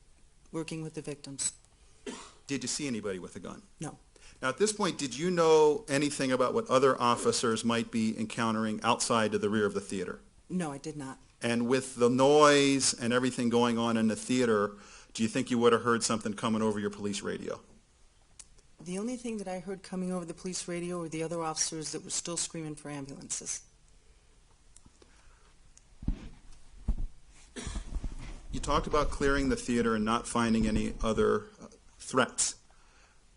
working with the victims. Did you see anybody with a gun? No. Now, at this point, did you know anything about what other officers might be encountering outside of the rear of the theater? No, I did not. And with the noise and everything going on in the theater, do you think you would have heard something coming over your police radio? The only thing that I heard coming over the police radio were the other officers that were still screaming for ambulances. You talked about clearing the theater and not finding any other threats.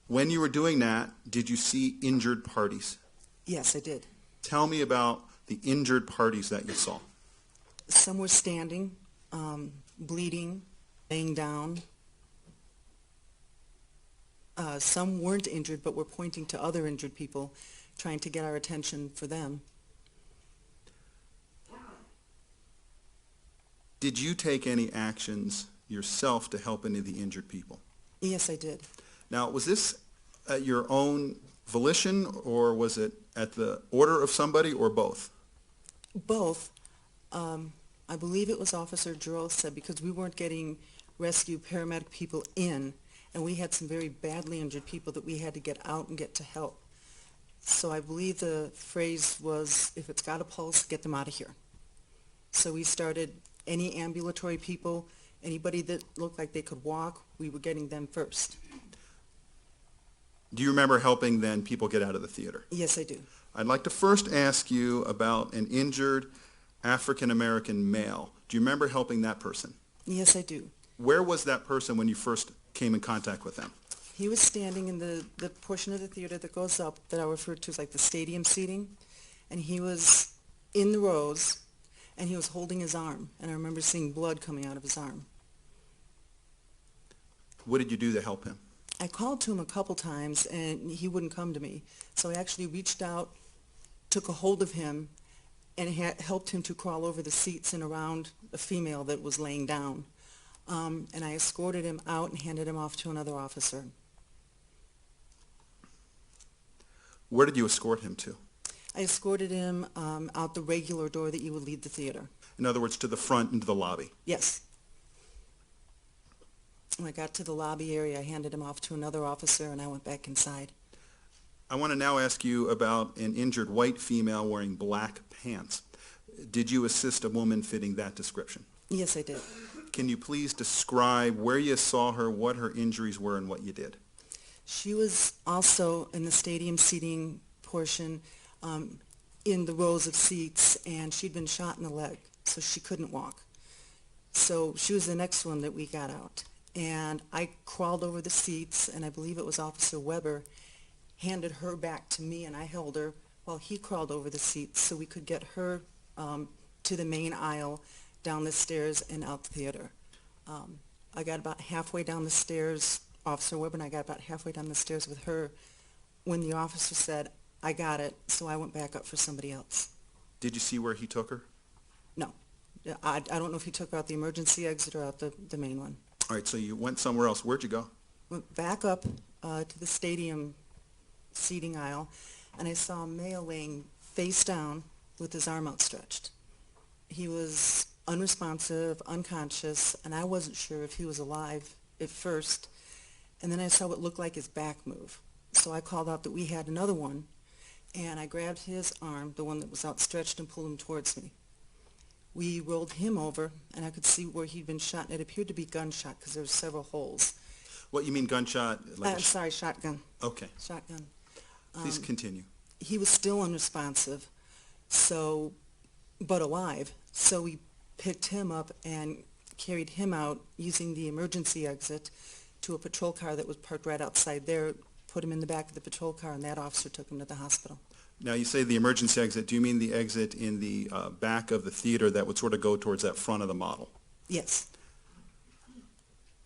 When you were doing that, did you see injured parties? Yes, I did. Tell me about the injured parties that you saw. Some were standing, bleeding, laying down. Some weren't injured, but were pointing to other injured people, trying to get our attention for them. Did you take any actions yourself to help any of the injured people? Yes, I did. Now, was this at your own volition, or was it at the order of somebody, or both? Both. I believe it was Officer Jarrell said, because we weren't getting rescue paramedic people in, and we had some very badly injured people that we had to get out and get to help. So I believe the phrase was, if it's got a pulse, get them out of here. So we started any ambulatory people, anybody that looked like they could walk, we were getting them first. Do you remember helping then people get out of the theater? Yes, I do. I'd like to first ask you about an injured African-American male. Do you remember helping that person? Yes, I do. Where was that person when you first came in contact with them? He was standing in the portion of the theater that goes up that I refer to as like the stadium seating, and he was in the rows, and he was holding his arm, and I remember seeing blood coming out of his arm. What did you do to help him? I called to him a couple times, and he wouldn't come to me, so I actually reached out, took a hold of him, and helped him to crawl over the seats and around a female that was laying down. And I escorted him out and handed him off to another officer. Where did you escort him to? I escorted him out the regular door that you would leave the theater. In other words, to the front into the lobby. Yes. When I got to the lobby area, I handed him off to another officer, and I went back inside. I want to now ask you about an injured white female wearing black pants. Did you assist a woman fitting that description? Yes, I did. Can you please describe where you saw her, what her injuries were, and what you did? She was also in the stadium seating portion, in the rows of seats, and she'd been shot in the leg, so she couldn't walk. So she was the next one that we got out. And I crawled over the seats, and I believe it was Officer Weber, handed her back to me, and I held her while he crawled over the seats so we could get her to the main aisle, down the stairs, and out the theater. I got about halfway down the stairs, Officer Weber and I got about halfway down the stairs with her when the officer said, "I got it," so I went back up for somebody else. Did you see where he took her? No. I don't know if he took her out the emergency exit or out the main one. All right, so you went somewhere else. Where'd you go? Went back up to the stadium seating aisle, and I saw a male laying face down with his arm outstretched. He was unresponsive, unconscious, and I wasn't sure if he was alive at first. And then I saw what looked like his back move. So I called out that we had another one, and I grabbed his arm, the one that was outstretched, and pulled him towards me. We rolled him over, and I could see where he'd been shot, and it appeared to be gunshot because there were several holes. What, you mean gunshot? Like I'm sorry, shotgun. Okay, Shotgun. please continue. He was still unresponsive, so, but alive. So we picked him up and carried him out using the emergency exit to a patrol car that was parked right outside there, put him in the back of the patrol car, and that officer took him to the hospital. Now, you say the emergency exit. Do you mean the exit in the back of the theater that would sort of go towards that front of the model? Yes.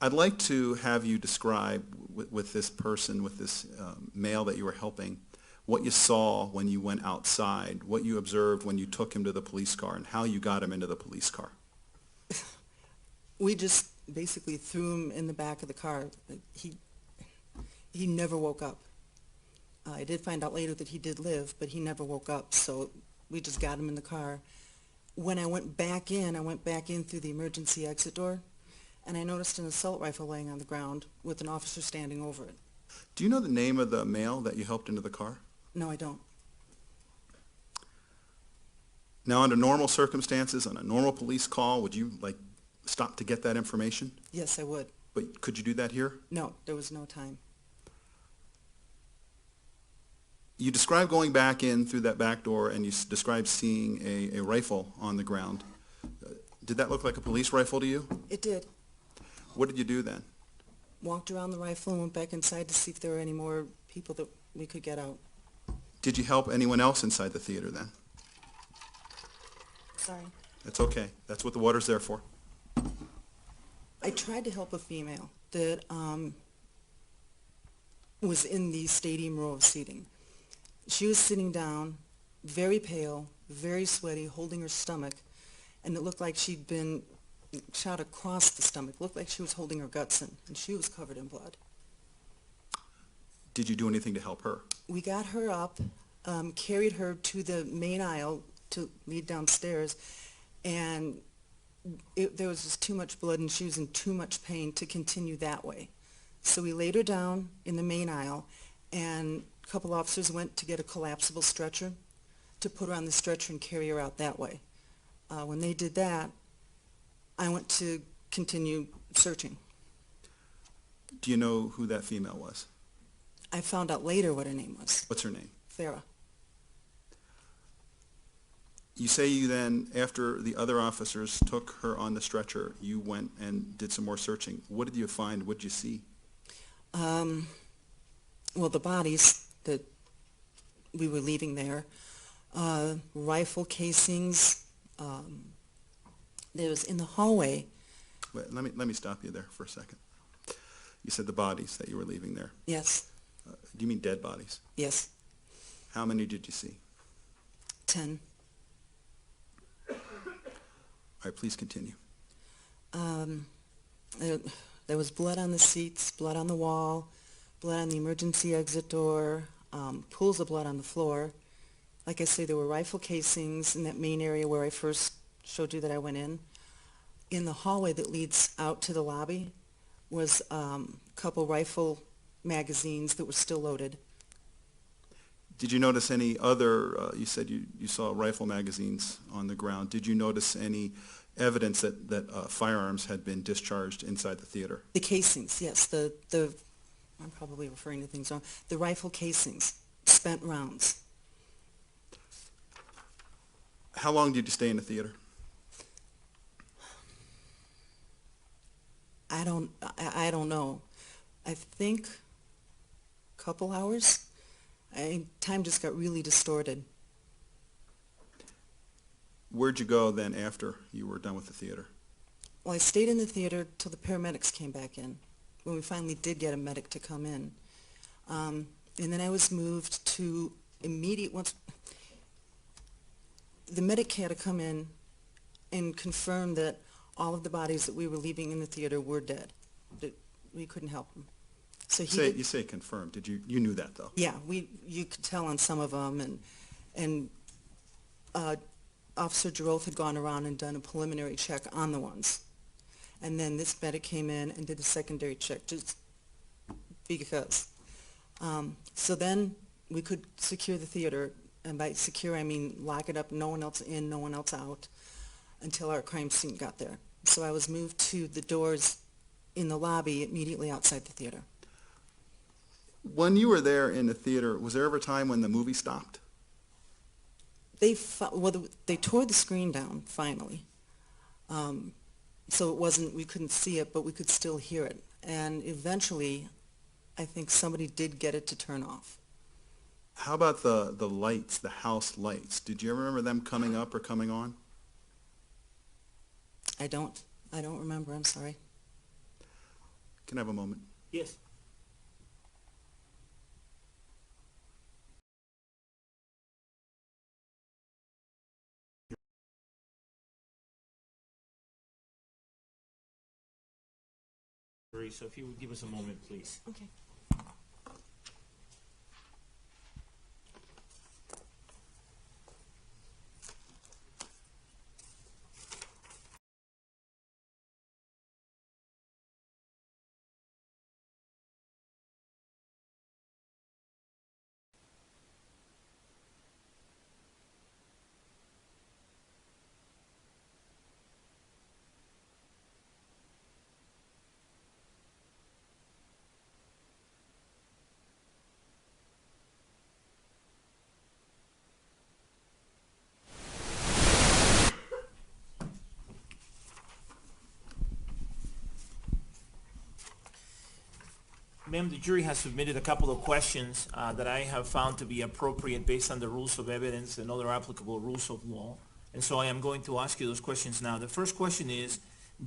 I'd like to have you describe with this person, with this male that you were helping, what you saw when you went outside, what you observed when you took him to the police car, and how you got him into the police car. We just basically threw him in the back of the car. He never woke up. I did find out later that he did live, but he never woke up, so we just got him in the car. When I went back in through the emergency exit door, and I noticed an assault rifle laying on the ground with an officer standing over it. Do you know the name of the male that you helped into the car? No, I don't. Now, under normal circumstances, on a normal police call, would you, stop to get that information? Yes, I would. But could you do that here? No, there was no time. You described going back in through that back door, and you described seeing a rifle on the ground. Did that look like a police rifle to you? It did. What did you do then? Walked around the rifle and went back inside to see if there were any more people that we could get out. Did you help anyone else inside the theater then? Sorry. That's okay. That's what the water's there for. I tried to help a female that was in the stadium row of seating. She was sitting down, very pale, very sweaty, holding her stomach, and it looked like she'd been shot across the stomach. It looked like she was holding her guts in, and she was covered in blood. Did you do anything to help her? We got her up, carried her to the main aisle to lead downstairs, and there was just too much blood and she was in too much pain to continue that way. So we laid her down in the main aisle, and a couple officers went to get a collapsible stretcher to put her on the stretcher and carry her out that way. When they did that, I went to continue searching. Do you know who that female was? I found out later what her name was. What's her name? Farah. You say you then, after the other officers took her on the stretcher, you went and did some more searching. What did you find? What did you see? Well, the bodies that we were leaving there, rifle casings. There was in the hallway. Wait, let me stop you there for a second. You said the bodies that you were leaving there. Yes, Do you mean dead bodies? yes, How many did you see? 10. All right, please continue. There was blood on the seats, blood on the wall, blood on the emergency exit door, pools of blood on the floor. Like I say, there were rifle casings in that main area where I first showed you that I went in. In the hallway that leads out to the lobby was a couple rifle magazines that were still loaded. Did you notice any other, you said you saw rifle magazines on the ground. Did you notice any evidence that firearms had been discharged inside the theater? The casings, yes, I'm probably referring to things wrong. The rifle casings, spent rounds. How long did you stay in the theater? I don't know. I think a couple hours. Time just got really distorted. Where'd you go then after you were done with the theater? Well, I stayed in the theater till the paramedics came back in, when we finally did get a medic to come in. And then I was moved to once the medic had to come in and confirm that all of the bodies that we were leaving in the theater were dead, that we couldn't help them. So You say confirmed. You knew that though? Yeah, you could tell on some of them, and Officer Giroth had gone around and done a preliminary check on the ones. And then this medic came in and did a secondary check, just because. So then we could secure the theater, and by secure I mean lock it up, no one else in, no one else out, until our crime scene got there. So I was moved to the doors in the lobby immediately outside the theater. When you were there in the theater, was there ever a time when the movie stopped? They tore the screen down finally, so it wasn't, we couldn't see it, but we could still hear it. And eventually, I think somebody did get it to turn off. How about the lights, the house lights? Did you ever remember them coming up or coming on? I don't remember. I'm sorry. Can I have a moment? Yes. So if you would give us a moment, please. Okay. Ma'am, the jury has submitted a couple of questions that I have found to be appropriate based on the rules of evidence and other applicable rules of law. And so I am going to ask you those questions now. The first question is,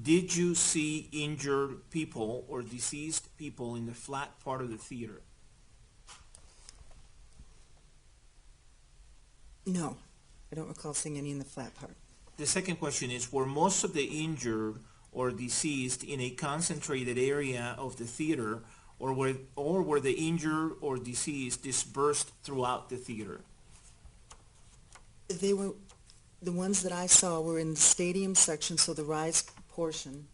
did you see injured people or deceased people in the flat part of the theater? No, I don't recall seeing any in the flat part. The second question is, were most of the injured or deceased in a concentrated area of the theater, or were the injured or deceased dispersed throughout the theater? The ones that I saw were in the stadium section, so the rise portion,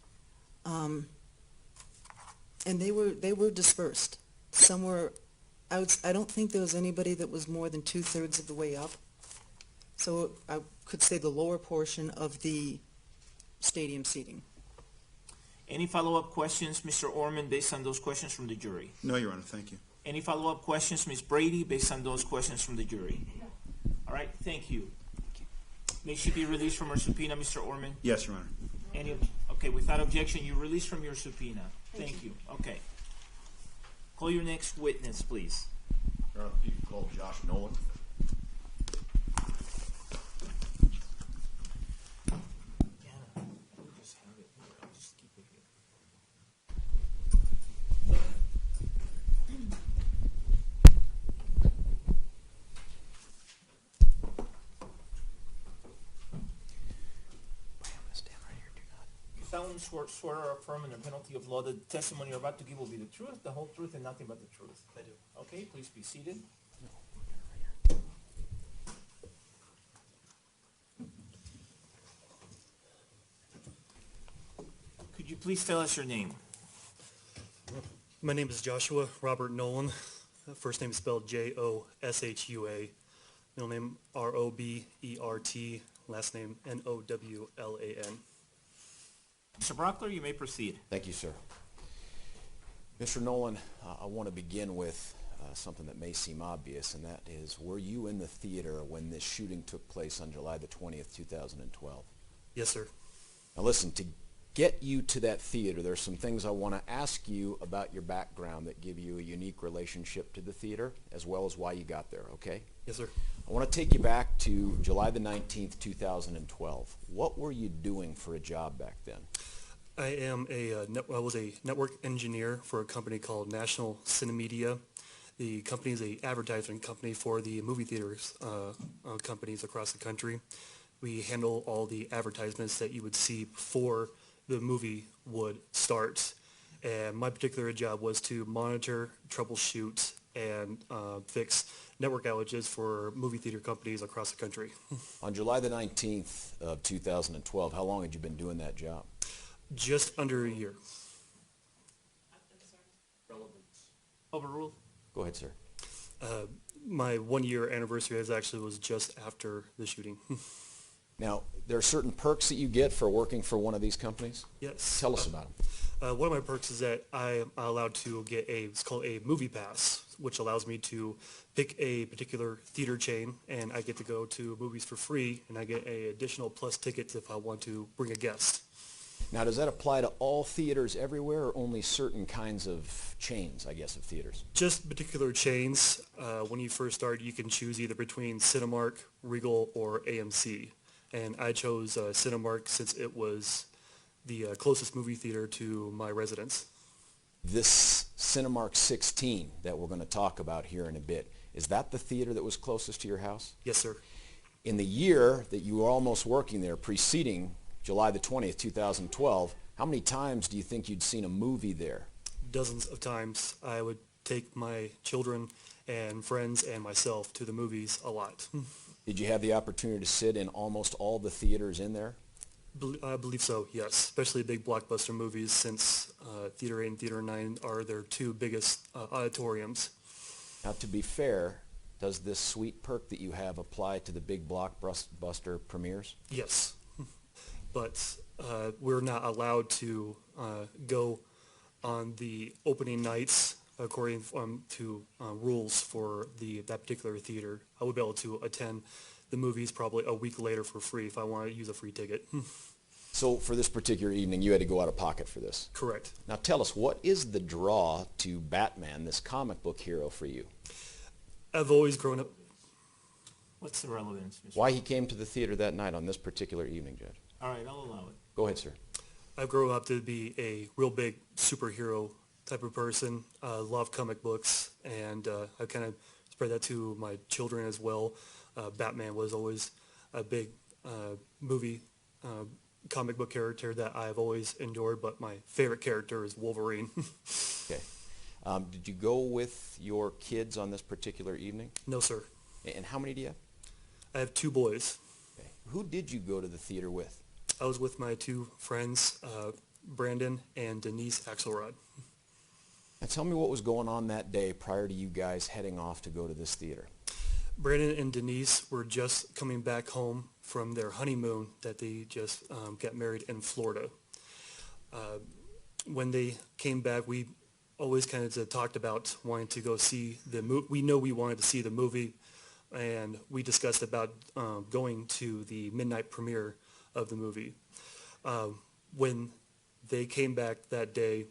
and they were dispersed. Some were, I don't think there was anybody that was more than 2/3 of the way up. So I could say the lower portion of the stadium seating. Any follow-up questions, Mr. Orman, based on those questions from the jury? No, Your Honor, thank you. Any follow-up questions, Ms. Brady, based on those questions from the jury? All right, thank you. May she be released from her subpoena, Mr. Orman? Yes, Your Honor. Okay, without objection, you're released from your subpoena. Thank you. Okay. Call your next witness, please. Your Honor, you can call Josh Nolan. Solemnly swear or affirm under penalty of law that the testimony you're about to give will be the truth, the whole truth, and nothing but the truth. I do. Okay, please be seated. Could you please tell us your name? My name is Joshua Robert Nolan. First name is spelled Joshua. Middle name Robert. Last name Nowlan. Mr. Brockler, you may proceed. Thank you, sir. Mr. Nolan, I want to begin with something that may seem obvious, and that is, were you in the theater when this shooting took place on July the 20th, 2012? Yes, sir. Now listen, to get you to that theater, there's some things I want to ask you about your background that give you a unique relationship to the theater, as well as why you got there, okay? Yes, sir. I want to take you back to July the 19th, 2012. What were you doing for a job back then? I was a network engineer for a company called National Cinemedia. The company is an advertising company for the movie theaters companies across the country. We handle all the advertisements that you would see before the movie would start. And my particular job was to monitor, troubleshoot, and fix network outages for movie theater companies across the country. On July the 19th of 2012, how long had you been doing that job? Just under a year. Overruled. Go ahead, sir. My 1 year anniversary was just after the shooting. Now, there are certain perks that you get for working for one of these companies? Yes. Tell us about them. One of my perks is that I am allowed to get it's called a movie pass, which allows me to pick a particular theater chain, and I get to go to movies for free, and I get an additional plus tickets if I want to bring a guest. Now, does that apply to all theaters everywhere, or only certain kinds of chains, I guess, of theaters? Just particular chains. When you first start, you can choose either between Cinemark, Regal, or AMC. And I chose Cinemark since it was the closest movie theater to my residence. This Cinemark 16 that we're going to talk about here in a bit, is that the theater that was closest to your house? Yes, sir. In the year that you were almost working there, preceding July the 20th, 2012, how many times do you think you'd seen a movie there? Dozens of times. I would take my children and friends and myself to the movies a lot. Did you have the opportunity to sit in almost all the theaters in there? I believe so, yes. Especially big blockbuster movies, since Theater 8 and Theater 9 are their two biggest auditoriums. Now, to be fair, does this sweet perk that you have apply to the big blockbuster premieres? Yes. But we're not allowed to go on the opening nights according to rules for that particular theater. I would be able to attend the movies probably a week later for free if I wanted to use a free ticket. So for this particular evening, you had to go out of pocket for this? Correct. Now tell us, what is the draw to Batman, this comic book hero, for you? I've always grown up. What's the relevance, Mr. Why he came to the theater that night on this particular evening, Judge? All right, I'll allow it. Go ahead, sir. I've grown up to be a real big superhero type of person. Love comic books, and I kind of spread that to my children as well. Batman was always a big movie comic book character that I've always enjoyed, but my favorite character is Wolverine. Okay. Did you go with your kids on this particular evening? No, sir. And how many do you have? I have two boys. Okay. Who did you go to the theater with? I was with my two friends, Brandon and Denise Axelrod. Now tell me what was going on that day prior to you guys heading off to go to this theater. Brandon and Denise were just coming back home from their honeymoon that they just got married in Florida. When they came back, we always kind of talked about wanting to go see the movie. We know we wanted to see the movie, and we discussed about going to the midnight premiere of the movie. When they came back that day,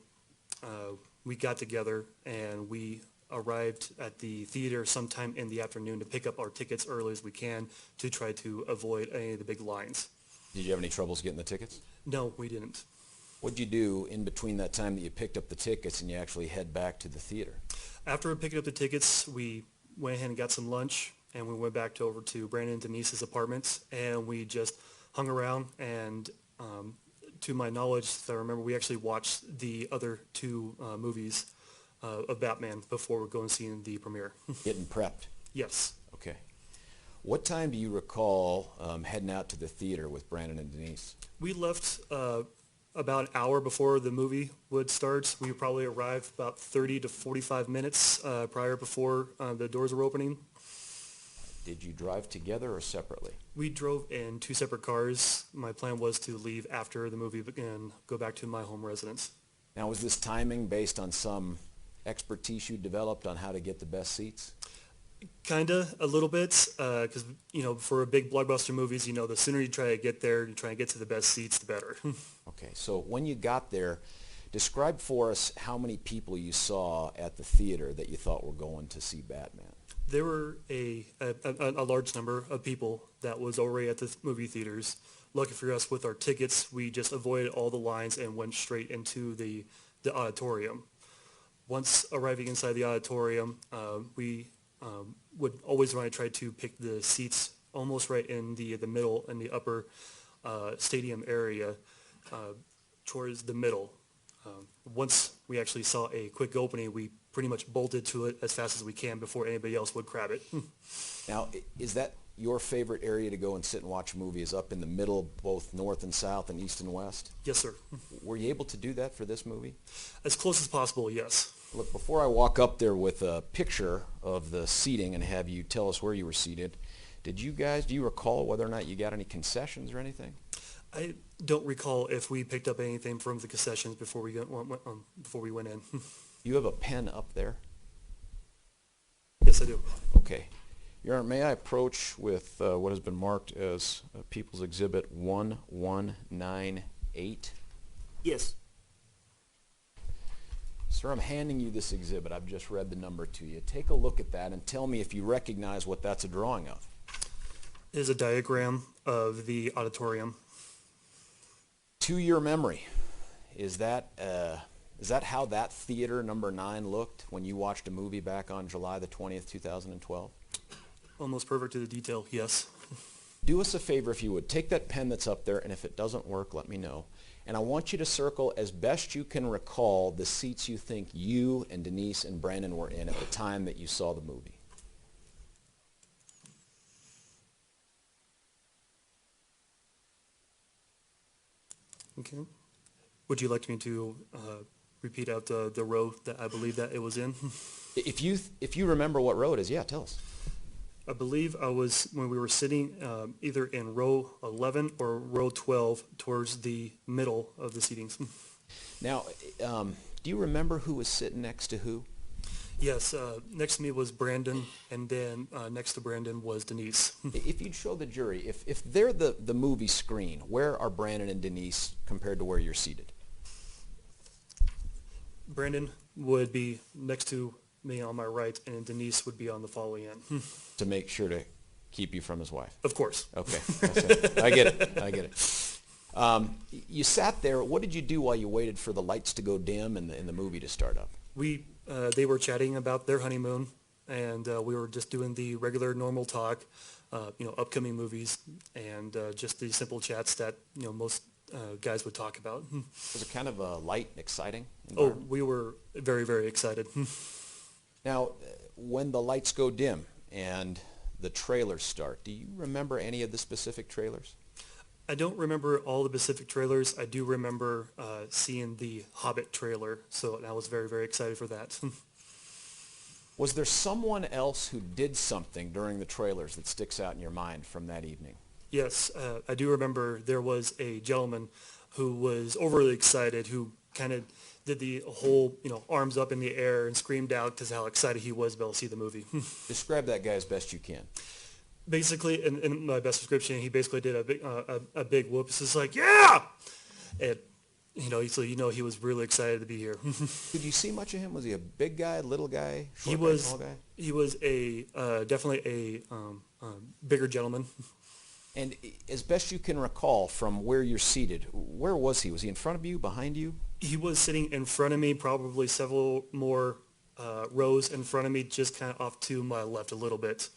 we got together and we arrived at the theater sometime in the afternoon to pick up our tickets early as we can to try to avoid any of the big lines. Did you have any troubles getting the tickets? No, we didn't. What'd you do in between that time that you picked up the tickets and you actually head back to the theater? After picking up the tickets, we went ahead and got some lunch, and we went back over to Brandon and Denise's apartments, and we just hung around, and to my knowledge, I remember we actually watched the other two movies of Batman before we go and see the premiere. Getting prepped? Yes. Okay. What time do you recall heading out to the theater with Brandon and Denise? We left about an hour before the movie would start. We would probably arrive about 30 to 45 minutes prior before the doors were opening. Did you drive together or separately? We drove in 2 separate cars. My plan was to leave after the movie and go back to my home residence. Now, was this timing based on some expertise you developed on how to get the best seats? Kinda, a little bit, because, for big blockbuster movies, the sooner you try to get there and try to get to the best seats, the better. Okay, so when you got there, describe for us how many people you saw at the theater that you thought were going to see Batman. There were a large number of people that was already at the movie theaters. Lucky for us, with our tickets, we just avoided all the lines and went straight into the auditorium. Once arriving inside the auditorium, we would always want to try to pick the seats almost right in the middle, in the upper stadium area, towards the middle. Once we actually saw a quick opening, we pretty much bolted to it as fast as we can before anybody else would grab it. Now, is that your favorite area to go and sit and watch a movie, is up in the middle, both north and south and east and west? Yes, sir. Were you able to do that for this movie? As close as possible, yes. Look, before I walk up there with a picture of the seating and have you tell us where you were seated, do you recall whether or not you got any concessions or anything? I don't recall if we picked up anything from the concessions before we went in. You have a pen up there? Yes, I do. Okay. Your Honor, may I approach with what has been marked as People's Exhibit 1198? Yes. Sir, I'm handing you this exhibit. I've just read the number to you. Take a look at that and tell me if you recognize what that's a drawing of. It is a diagram of the auditorium. To your memory, is that how that theater number 9 looked when you watched a movie back on July the 20th, 2012? Almost perfect to the detail, yes. Do us a favor if you would. Take that pen that's up there, and if it doesn't work, let me know. And I want you to circle, as best you can recall, the seats you think you and Denise and Brandon were in at the time that you saw the movie. Okay. Would you like me to repeat out the row that I believe that it was in? If you remember what row it is, yeah, tell us. I believe when we were sitting either in row 11 or row 12 towards the middle of the seatings. Now, do you remember who was sitting next to who? Yes, next to me was Brandon, and then next to Brandon was Denise. If you'd show the jury, if they're the movie screen, where are Brandon and Denise compared to where you're seated? Brandon would be next to me on my right, and Denise would be on the following end. To make sure to keep you from his wife. Of course. Okay, that's it. I get it. You sat there. What did you do while you waited for the lights to go dim and the movie to start up? They were chatting about their honeymoon, and we were just doing the regular normal talk, upcoming movies, and just the simple chats that most guys would talk about. Was it kind of a light and exciting Oh, environment? we were very, very excited. Now, when the lights go dim and the trailers start, do you remember any of the specific trailers? I don't remember all the Pacific trailers. I do remember seeing the Hobbit trailer, so I was very, very excited for that. Was there someone else who did something during the trailers that sticks out in your mind from that evening? Yes, I do remember there was a gentleman who was overly excited, who kind of did the whole, arms up in the air and screamed out because how excited he was about to see the movie. Describe that guy as best you can. Basically, in my best description, he basically did a big whoop. It's just like, yeah! And, so he was really excited to be here. Did you see much of him? Was he a big guy, little guy, short guy, was tall guy? He was definitely a bigger gentleman. And as best you can recall from where you're seated, where was he? Was he in front of you, behind you? He was sitting in front of me, probably several more rows in front of me, just kind of off to my left a little bit.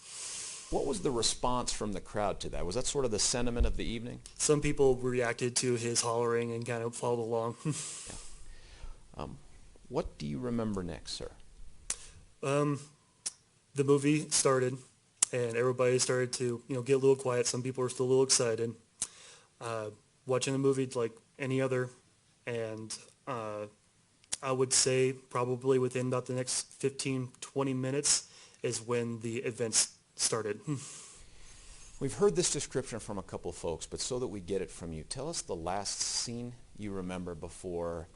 What was the response from the crowd to that? Was that sort of the sentiment of the evening? Some people reacted to his hollering and kind of followed along. What do you remember next, sir? The movie started, and everybody started to, get a little quiet. Some people were still a little excited. Watching the movie like any other And I would say probably within about the next 15, 20 minutes is when the events started. We've heard this description from a couple of folks, but so that we get it from you, tell us the last scene you remember before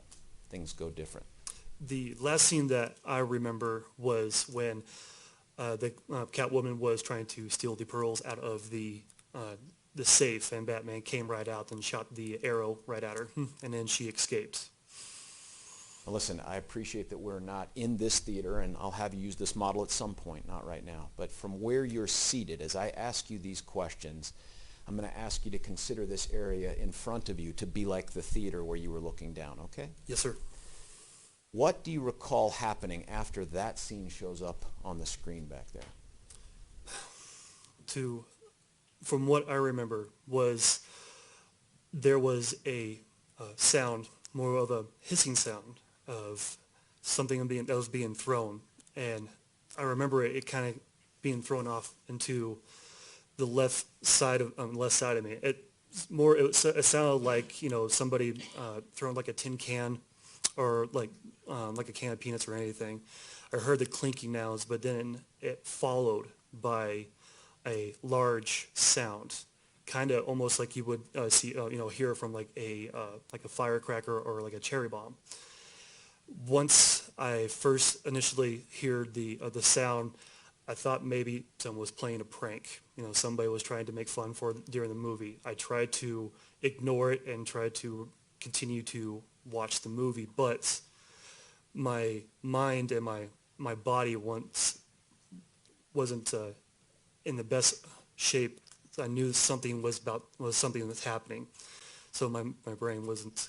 things go different. The last scene that I remember was when the Catwoman was trying to steal the pearls out of the safe, and Batman came right out and shot the arrow right at her, and then she escaped. Now listen, I appreciate that we're not in this theater, and I'll have you use this model at some point, not right now. But from where you're seated, as I ask you these questions, I'm going to ask you to consider this area in front of you to be like the theater where you were looking down, okay? Yes, sir. What do you recall happening after that scene shows up on the screen back there? From what I remember, was there was a sound, more of a hissing sound of something that was being thrown, and I remember it kind of being thrown off into the left side of me. It sounded like somebody throwing like a tin can or like a can of peanuts or anything. I heard the clinking noise, but then it followed by a large sound, kind of almost like you would hear from like a firecracker or like a cherry bomb. Once I first initially heard the sound, I thought maybe someone was playing a prank. Somebody was trying to make fun during the movie. I tried to ignore it and tried to continue to watch the movie, but my mind and my body wasn't in the best shape. I knew something was something that's happening, so my brain wasn't.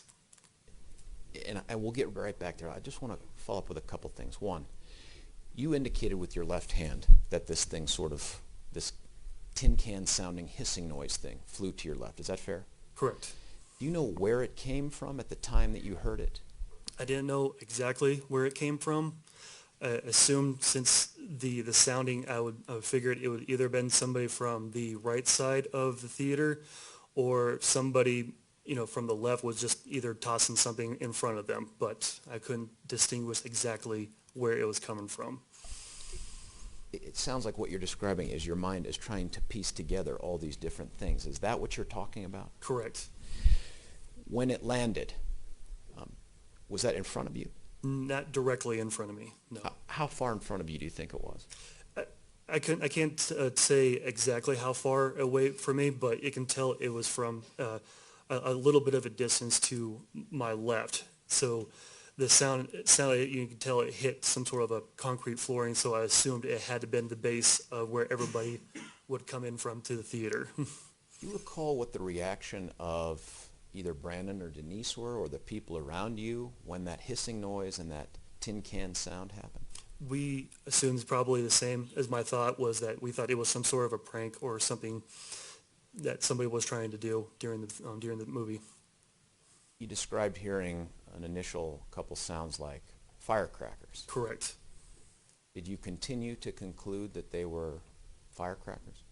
And we'll get right back there. I just want to follow up with a couple things. One, you indicated with your left hand that this thing this tin can sounding hissing noise thing flew to your left. Is that fair? Correct. Do you know where it came from at the time that you heard it? I didn't know exactly where it came from. I assumed since the sounding, I figured it would either been somebody from the right side of the theater or somebody from the left was just either tossing something in front of them, but I couldn't distinguish exactly where it was coming from. It sounds like what you're describing is your mind is trying to piece together all these different things. Is that what you're talking about? Correct. When it landed, was that in front of you? Not directly in front of me, no. How far in front of you do you think it was? I can't say exactly how far away from me, but you can tell it was from a little bit of a distance to my left. So the sound, you can tell it hit some sort of a concrete flooring, so I assumed it had to been the base of where everybody would come in from to the theater. Do you recall what the reaction of either Brandon or Denise were, or the people around you, when that hissing noise and that tin can sound happened? We assumed probably the same as my thought was that we thought it was some sort of a prank or something that somebody was trying to do during the movie. You described hearing an initial couple sounds like firecrackers. Correct. Did you continue to conclude that they were firecrackers?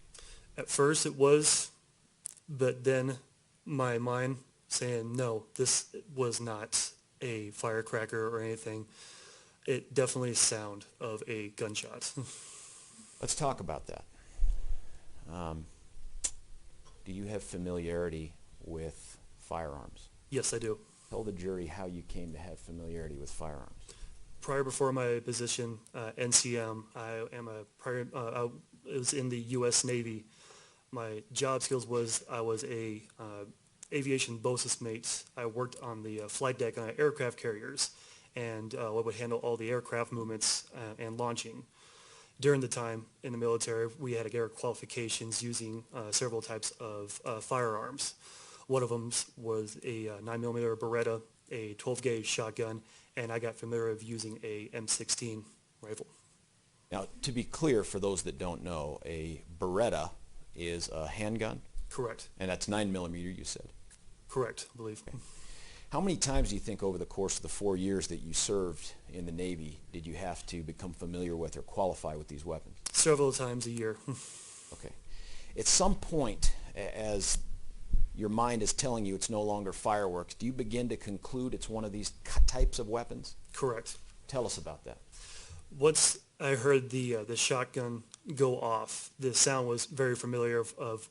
At first it was, but then my mind saying, no, this was not a firecracker or anything. It definitely sound of a gunshot. Let's talk about that. Do you have familiarity with firearms? Yes, I do. Tell the jury how you came to have familiarity with firearms. Before my position, NCM, I was in the U.S. Navy. My job skills was I was a aviation BOSIS mate. I worked on the flight deck on aircraft carriers, and I would handle all the aircraft movements and launching. During the time in the military, we had air qualifications using several types of firearms. One of them was a 9mm Beretta, a 12-gauge shotgun, and I got familiar with using a M16 rifle. Now, to be clear, for those that don't know, a Beretta is a handgun? Correct. And that's 9mm, you said? Correct, I believe. Okay. How many times do you think over the course of the 4 years that you served in the Navy did you have to become familiar with or qualify with these weapons? Several times a year. Okay. At some point, as your mind is telling you it's no longer fireworks, do you begin to conclude it's one of these types of weapons? Correct. Tell us about that. Once I heard the shotgun go off, the sound was very familiar of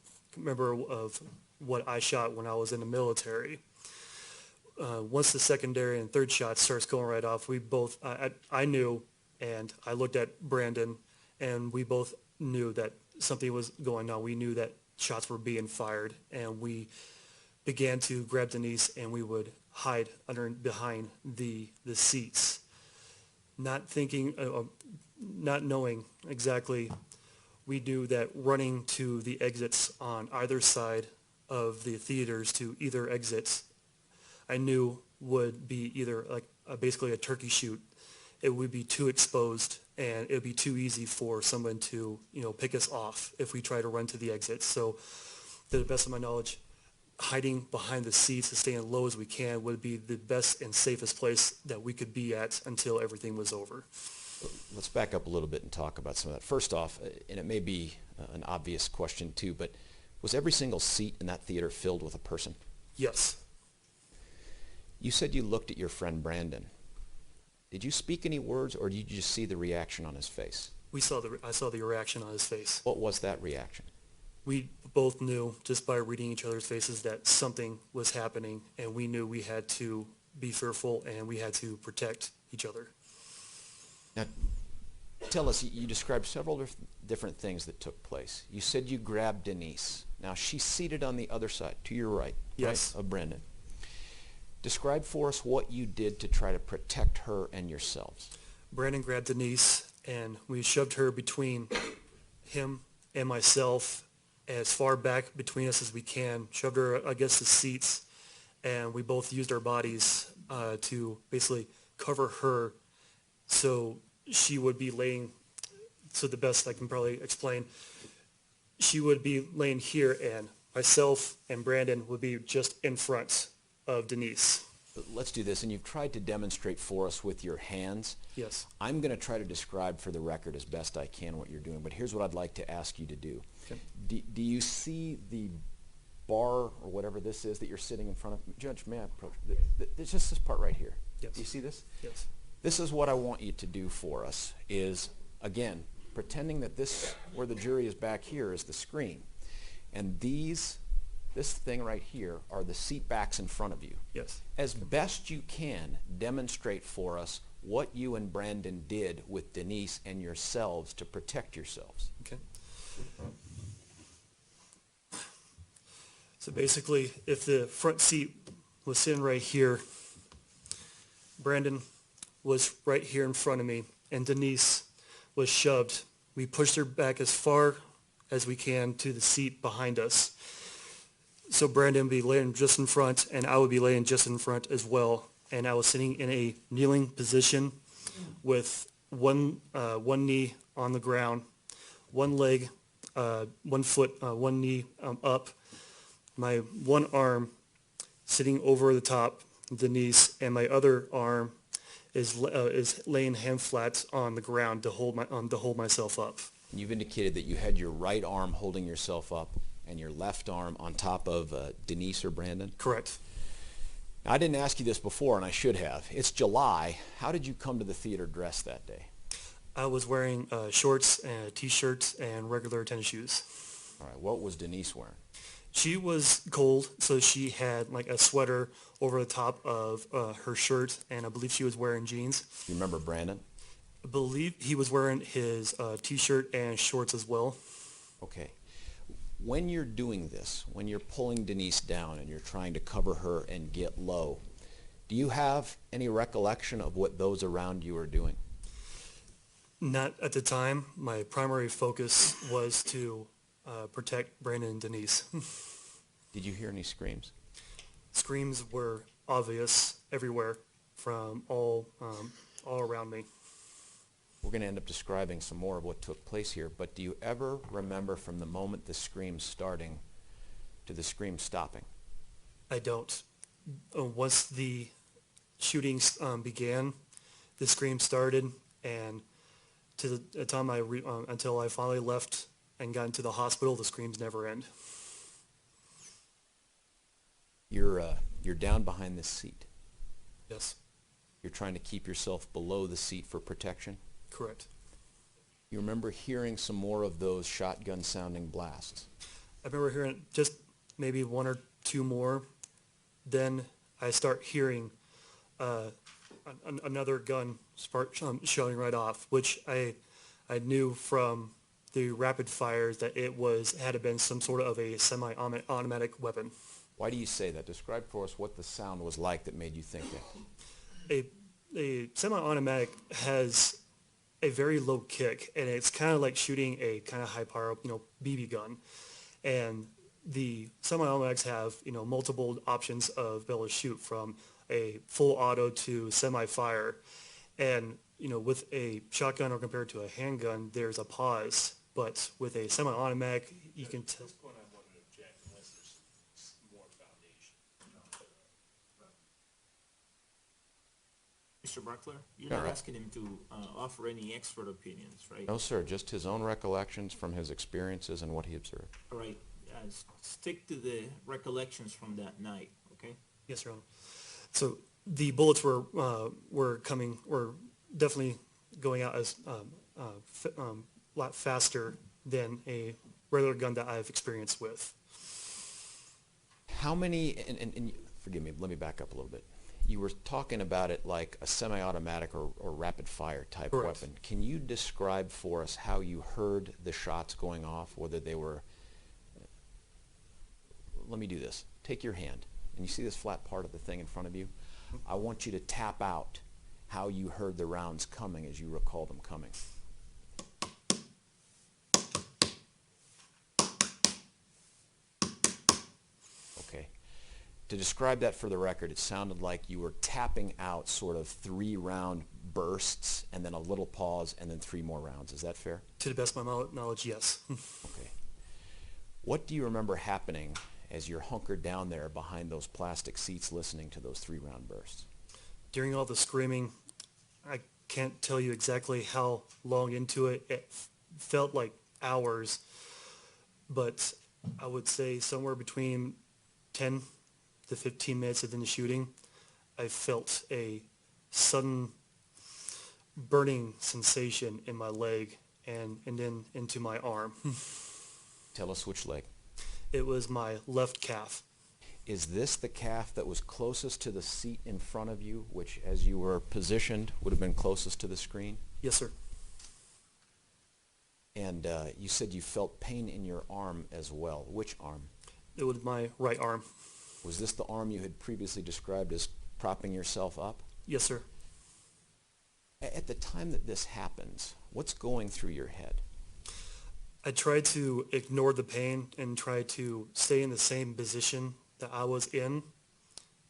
what I shot when I was in the military. Once the secondary and third shot starts going right off, I knew, and I looked at Brandon, and we both knew that something was going on. We knew that shots were being fired, and we began to grab Denise, and we would hide behind the seats, not knowing exactly. We knew that running to the exits on either side of the theaters to either exit, I knew would be either basically a turkey shoot. It would be too exposed, and it would be too easy for someone to, pick us off if we try to run to the exit. So, to the best of my knowledge, hiding behind the seats and staying as low as we can would be the best and safest place that we could be at until everything was over. Let's back up a little bit and talk about some of that. First off, and it may be an obvious question too, but was every single seat in that theater filled with a person? Yes. You said you looked at your friend Brandon. Did you speak any words, or did you just see the reaction on his face? I saw the reaction on his face. What was that reaction? We both knew just by reading each other's faces that something was happening, and we knew we had to be fearful and we had to protect each other. Now, tell us, you described several different things that took place. You said you grabbed Denise. Now, she's seated on the other side, to your right, Yes. right, of Brendan. Describe for us what you did to try to protect her and yourselves. Brandon grabbed Denise, and we shoved her between him and myself as far back between us as we can, shoved her against the seats, and we both used our bodies to basically cover her so she would be laying, so the best I can probably explain, she would be laying here, and myself and Brandon would be just in front of Denise. Let's do this, and you've tried to demonstrate for us with your hands. Yes. I'm going to try to describe for the record as best I can what you're doing, but here's what I'd like to ask you to do. Okay. Do you see the bar or whatever this is that you're sitting in front of? Judge, may I approach? It's just this part right here. Yes. Do you see this? Yes. This is what I want you to do for us is, again, pretending that this, where the jury is back here, is the screen. And this thing right here are the seat backs in front of you. Yes. As best you can, demonstrate for us what you and Brandon did with Denise and yourselves to protect yourselves. Okay. So basically, if the front seat was sitting right here, Brandon was right here in front of me, and Denise was shoved. We pushed her back as far as we can to the seat behind us. So Brandon would be laying just in front, and I would be laying just in front as well. And I was sitting in a kneeling position with one knee on the ground, one leg, 1 foot, one knee up, my one arm sitting over the top of Denise, and my other arm is laying hand flat on the ground to hold myself up. You've indicated that you had your right arm holding yourself up and your left arm on top of Denise or Brandon? Correct. Now, I didn't ask you this before, and I should have. It's July. How did you come to the theater dressed that day? I was wearing shorts and a t-shirt and regular tennis shoes. All right. What was Denise wearing? She was cold, so she had like a sweater over the top of her shirt, and I believe she was wearing jeans. You remember Brandon? I believe he was wearing his t-shirt and shorts as well. Okay. When you're doing this, when you're pulling Denise down and you're trying to cover her and get low, do you have any recollection of what those around you are doing? Not at the time. My primary focus was to protect Brandon and Denise. Did you hear any screams? Screams were obvious everywhere from all around me. We're going to end up describing some more of what took place here, but do you ever remember from the moment the scream starting to the scream stopping? I don't. Once the shootings began, the scream started, and to the time until I finally left and got into the hospital, the screams never end. You're down behind this seat. Yes, You're trying to keep yourself below the seat for protection. correct. You remember hearing some more of those shotgun-sounding blasts. I remember hearing just maybe one or two more. Then I start hearing another gun showing right off, which I knew from the rapid fires that it had been some sort of a semi-automatic weapon. Why do you say that? Describe for us what the sound was like that made you think that. A semi-automatic has a very low kick, and it's kind of like shooting a kind of high power, BB gun. And the semi-automatics have, multiple options of being able to shoot from a full auto to semi-fire. And, with a shotgun or compared to a handgun, there's a pause. But with a semi-automatic, you can tell. Mr. Buckler, you're All not right. asking him to offer any expert opinions, right? No, sir, just his own recollections from his experiences and what he observed. All right, stick to the recollections from that night, okay? Yes, Your Honor. So the bullets were definitely going out as a lot faster than a regular gun that I've experienced with. How many, and forgive me, let me back up a little bit. You were talking about it like a semi-automatic or rapid fire type Correct. weapon. Can you describe for us how you heard the shots going off, whether they were, let me do this. Take your hand, and you see this flat part of the thing in front of you? I want you to tap out how you heard the rounds coming as you recall them coming. Okay. To describe that for the record, it sounded like you were tapping out sort of 3-round bursts and then a little pause and then 3 more rounds. Is that fair? To the best of my knowledge, yes. Okay. What do you remember happening as you're hunkered down there behind those plastic seats listening to those 3-round bursts? During all the screaming, I can't tell you exactly how long into it. It felt like hours, but I would say somewhere between 10 to 15 minutes within the shooting, I felt a sudden burning sensation in my leg and then into my arm. Tell us which leg. It was my left calf. Is this the calf that was closest to the seat in front of you, which as you were positioned would have been closest to the screen? Yes, sir. And you said you felt pain in your arm as well. Which arm? It was my right arm. Was this the arm you had previously described as propping yourself up? Yes, sir. At the time that this happens, what's going through your head? I tried to ignore the pain and try to stay in the same position that I was in,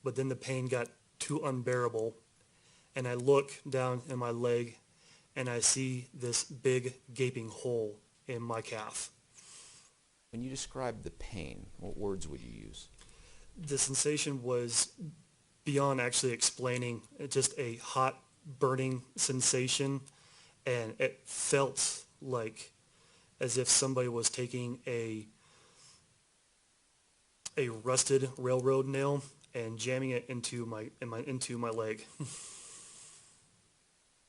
but then the pain got too unbearable, and I look down in my leg, and I see this big gaping hole in my calf. When you describe the pain, what words would you use? The sensation was beyond actually explaining. It's just a hot, burning sensation, and it felt like as if somebody was taking a rusted railroad nail and jamming it into my leg.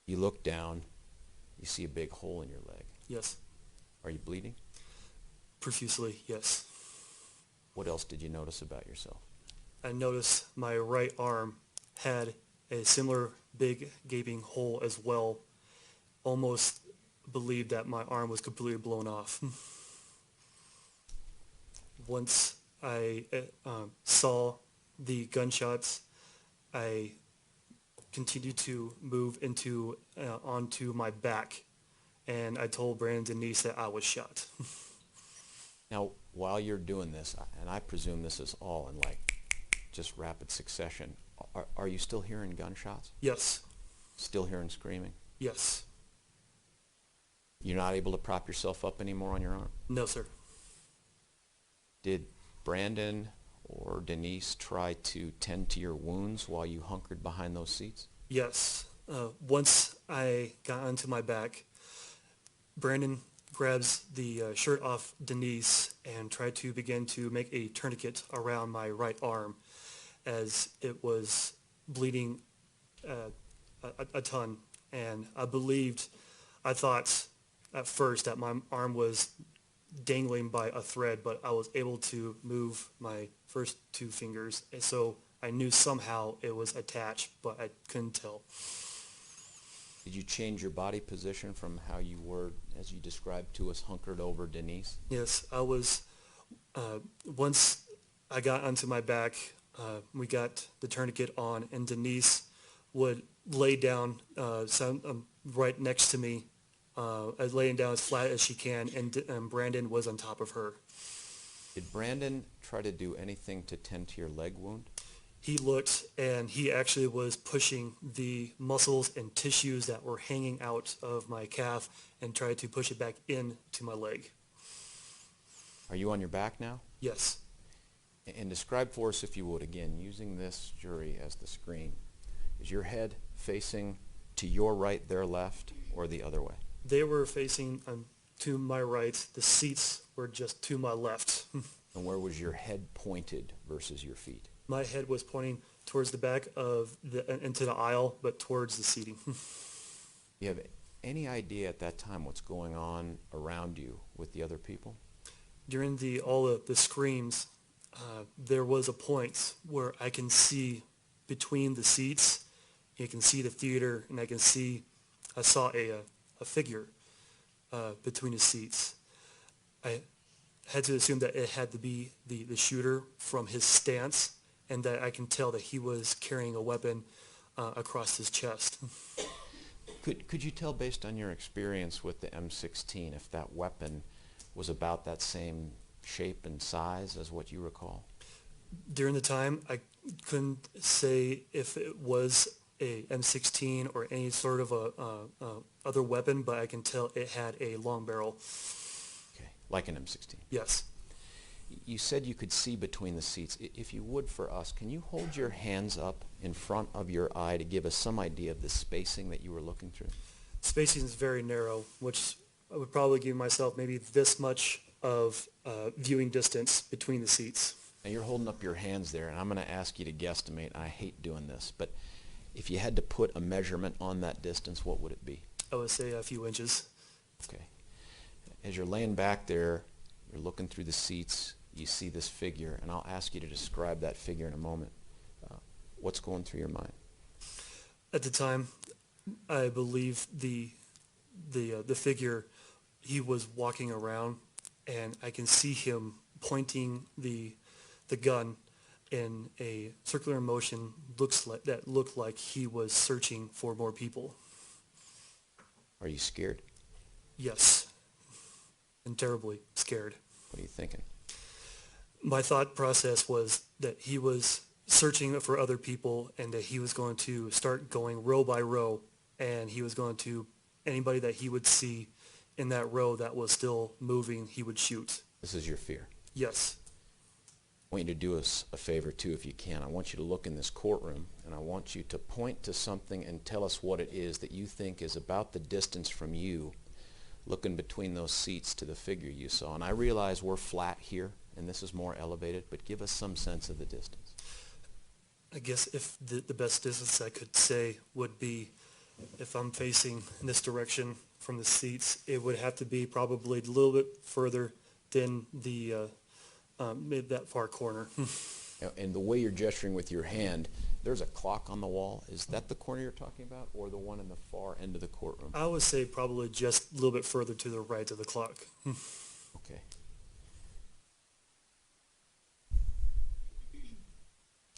You look down, you see a big hole in your leg. Yes, Are you bleeding? profusely, yes. What else did you notice about yourself? I noticed my right arm had a similar big gaping hole as well. Almost believed that my arm was completely blown off. Once I saw the gunshots, I continued to move onto my back, and I told Brandon and Denise that I was shot. Now, while you're doing this, and I presume this is all in like just rapid succession, are you still hearing gunshots? Yes, Still hearing screaming? yes, You're not able to prop yourself up anymore on your arm? no, sir. Did Brandon or Denise try to tend to your wounds while you hunkered behind those seats? Yes. Once I got onto my back, Brandon grabs the shirt off Denise and tried to begin to make a tourniquet around my right arm as it was bleeding a ton. And I thought at first that my arm was dangling by a thread, but I was able to move my first two fingers. And so I knew somehow it was attached, but I couldn't tell. Did you change your body position from how you were, as you described to us, hunkered over Denise? Yes, I was, once I got onto my back, we got the tourniquet on, and Denise would lay down right next to me, laying down as flat as she can, and Brandon was on top of her. Did Brandon try to do anything to tend to your leg wound? He looked, and he actually was pushing the muscles and tissues that were hanging out of my calf and tried to push it back into my leg. Are you on your back now? Yes. And describe for us, if you would, again, using this jury as the screen. Is your head facing to your right, their left, or the other way? They were facing to my right. The seats were just to my left. And where was your head pointed versus your feet? My head was pointing towards the back of into the aisle, but towards the seating. You have any idea at that time what's going on around you with the other people? During all of the screams, there was a point where I can see between the seats. You can see the theater, and I saw a figure between the seats. I had to assume that it had to be the shooter from his stance, and that I can tell that he was carrying a weapon across his chest. Could you tell, based on your experience with the M16, if that weapon was about that same shape and size as what you recall? During the time, I couldn't say if it was a M16 or any sort of a other weapon, but I can tell it had a long barrel. Okay, like an M16. Yes. You said you could see between the seats. If you would, for us, can you hold your hands up in front of your eye to give us some idea of the spacing that you were looking through? Spacing is very narrow, which I would probably give myself maybe this much of viewing distance between the seats. Now you're holding up your hands there, and I'm going to ask you to guesstimate. I hate doing this, but if you had to put a measurement on that distance, what would it be? I would say a few inches. Okay. As you're laying back there, you're looking through the seats, you see this figure, and I'll ask you to describe that figure in a moment. What's going through your mind? At the time, I believe the figure, he was walking around, and I can see him pointing the gun in a circular motion that looked like he was searching for more people. Are you scared? Yes, and terribly scared. What are you thinking? My thought process was that he was searching for other people, and that he was going to start going row by row, and he was going to, anybody that he would see in that row that was still moving, he would shoot. This is your fear. Yes. I want you to do us a favor too, if you can. I want you to look in this courtroom, and I want you to point to something and tell us what it is that you think is about the distance from you, looking between those seats to the figure you saw. And I realize we're flat here, and this is more elevated, but give us some sense of the distance. I guess if the best distance I could say would be, if I'm facing in this direction from the seats, it would have to be probably a little bit further than that far corner. And the way you're gesturing with your hand, there's a clock on the wall. Is that the corner you're talking about, or the one in the far end of the courtroom? I would say probably just a little bit further to the right of the clock. Okay.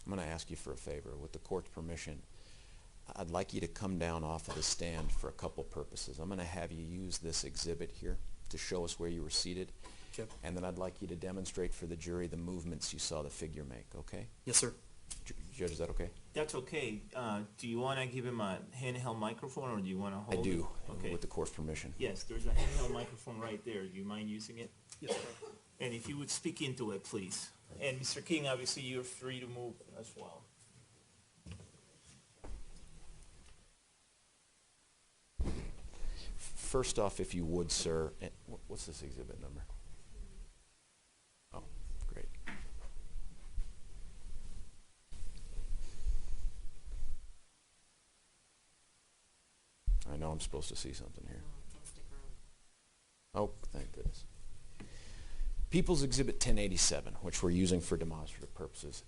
I'm going to ask you for a favor. With the court's permission, I'd like you to come down off of the stand for a couple purposes. I'm going to have you use this exhibit here to show us where you were seated. Okay. And then I'd like you to demonstrate for the jury the movements you saw the figure make, okay? Yes, sir. Judge, is that okay? That's okay. Do you want to give him a handheld microphone, or do you want to I hold it? do, Okay. with the court's permission. Yes, there's a handheld microphone right there. Do you mind using it? Yes, sir. And if you would speak into it, please. And Mr. King, obviously, you're free to move as well. first off, if you would, sir, what's this exhibit number? Oh, great. I know I'm supposed to see something here. Oh, thank goodness. People's Exhibit 1087, which we're using for demonstrative purposes.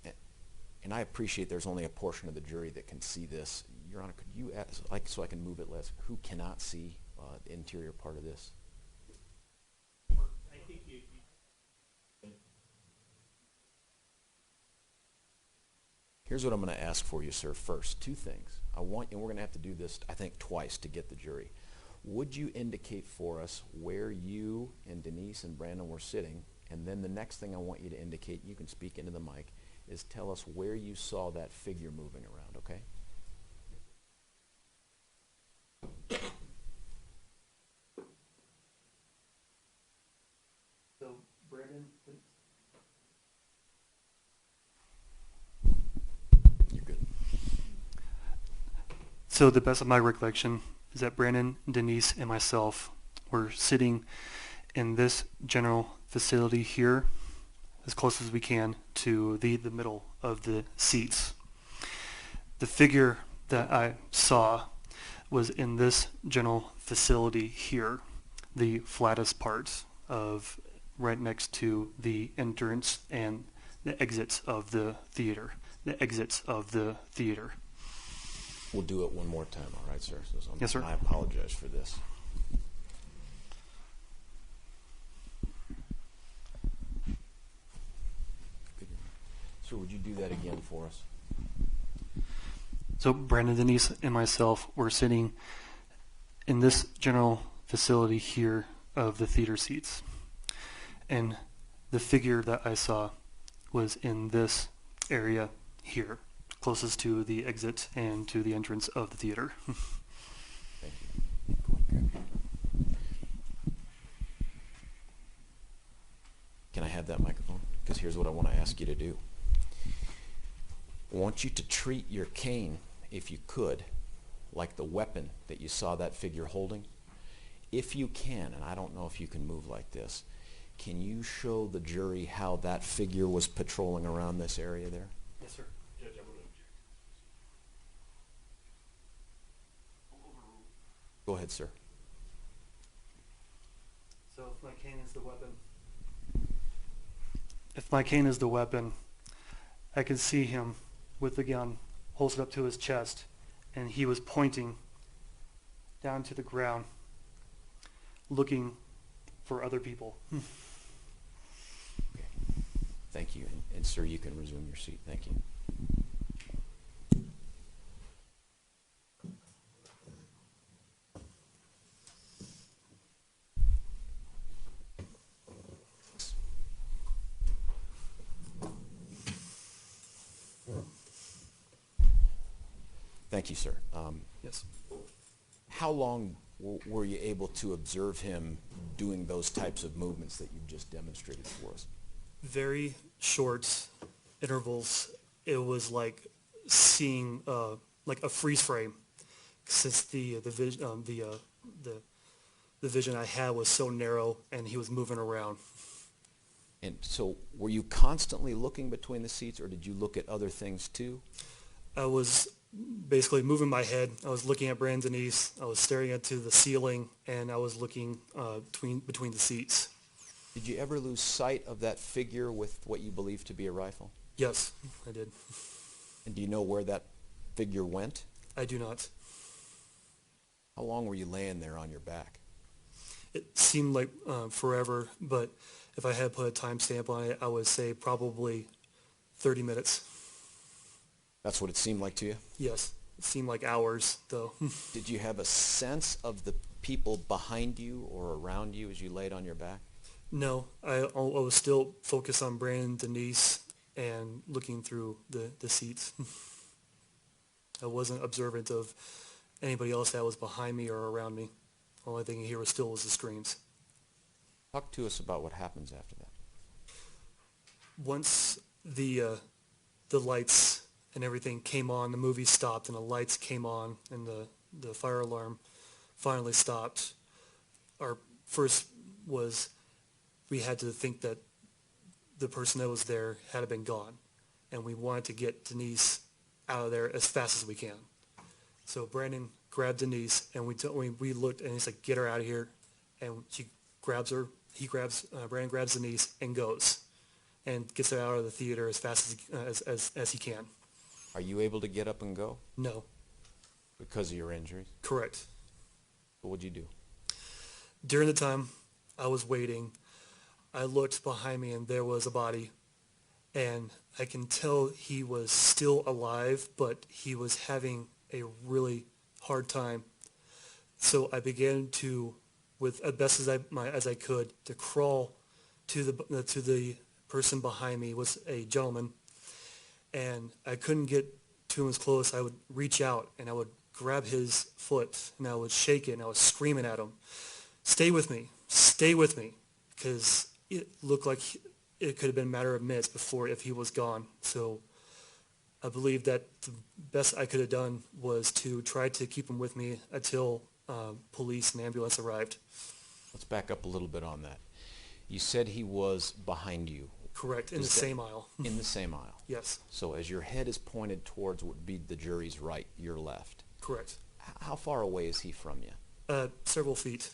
And I appreciate there's only a portion of the jury that can see this. Your Honor, could you ask, like, so I can move it less, who cannot see the interior part of this? I think you Here's what I'm going to ask for you, sir, first. Two things. And we're going to have to do this, I think, twice to get the jury. Would you indicate for us where you and Denise and Brandon were sitting? And then the next thing I want you to indicate, you can speak into the mic, is tell us where you saw that figure moving around, okay? So, Brandon? You're good. So the best of my recollection is that Brandon, Denise, and myself were sitting in this general facility here, as close as we can to the middle of the seats. The figure that I saw was in this general facility here, the flattest part of right next to the entrance and the exits of the theater. The exits of the theater. We'll do it one more time, all right, sir? Yes, sir. I apologize for this. Sir, would you do that again for us? So Brandon, Denise, and myself were sitting in this general facility here of the theater seats. And the figure that I saw was in this area here, closest to the exit and to the entrance of the theater. Thank you. Go ahead and grab your- Can I have that microphone? Because here's what I want to ask you to do. I want you to treat your cane, if you could, like the weapon that you saw that figure holding. If you can, and I don't know if you can move like this, can you show the jury how that figure was patrolling around this area there? Yes, sir. Go ahead, sir. So if my cane is the weapon, I could see him with the gun holstered up to his chest, and he was pointing down to the ground, looking for other people. Okay. Thank you. And sir, you can resume your seat. Thank you. Thank you, sir. Yes. How long were you able to observe him doing those types of movements that you've just demonstrated for us? Very short intervals. It was like seeing like a freeze frame, since the vision I had was so narrow, and he was moving around. And so were you constantly looking between the seats, or did you look at other things too? I was basically moving my head. I was looking at Brandon, Denise. I was staring into the ceiling, and I was looking between the seats. Did you ever lose sight of that figure with what you believe to be a rifle? Yes, I did. And do you know where that figure went? I do not. How long were you laying there on your back? It seemed like forever, but if I had put a timestamp on it, I would say probably 30 minutes. That's what it seemed like to you? Yes, it seemed like hours, though. Did you have a sense of the people behind you or around you as you laid on your back? No, I was still focused on Brandon, Denise, and looking through the seats. I wasn't observant of anybody else that was behind me or around me. The only thing here was the screams. Talk to us about what happens after that. Once the lights and everything came on, the movie stopped, and the lights came on, and the fire alarm finally stopped. our first was we had to think that the person that was there had been gone, and we wanted to get Denise out of there as fast as we can. So Brandon grabbed Denise, and we looked, and he's like, "Get her out of here," and she grabs her. Brandon grabs Denise and goes, and gets her out of the theater as fast as he can. Are you able to get up and go No, because of your injuries? correct. What would you do? During the time I was waiting, I looked behind me and there was a body, and I can tell he was still alive, but he was having a really hard time. So I began to, with as best as I could, to crawl to the person behind me. It was a gentleman, and I couldn't get to him as close. I would reach out and I would grab his foot and I would shake it and I was screaming at him, stay with me, because it looked like it could have been a matter of minutes before if he was gone. So I believe that the best I could have done was to try to keep him with me until police and ambulance arrived. Let's back up a little bit on that. You said he was behind you. Correct, in the Is that- same aisle. In the same aisle. Yes, So as your head is pointed towards what would be the jury's right, your left, correct. how far away is he from you? Several feet.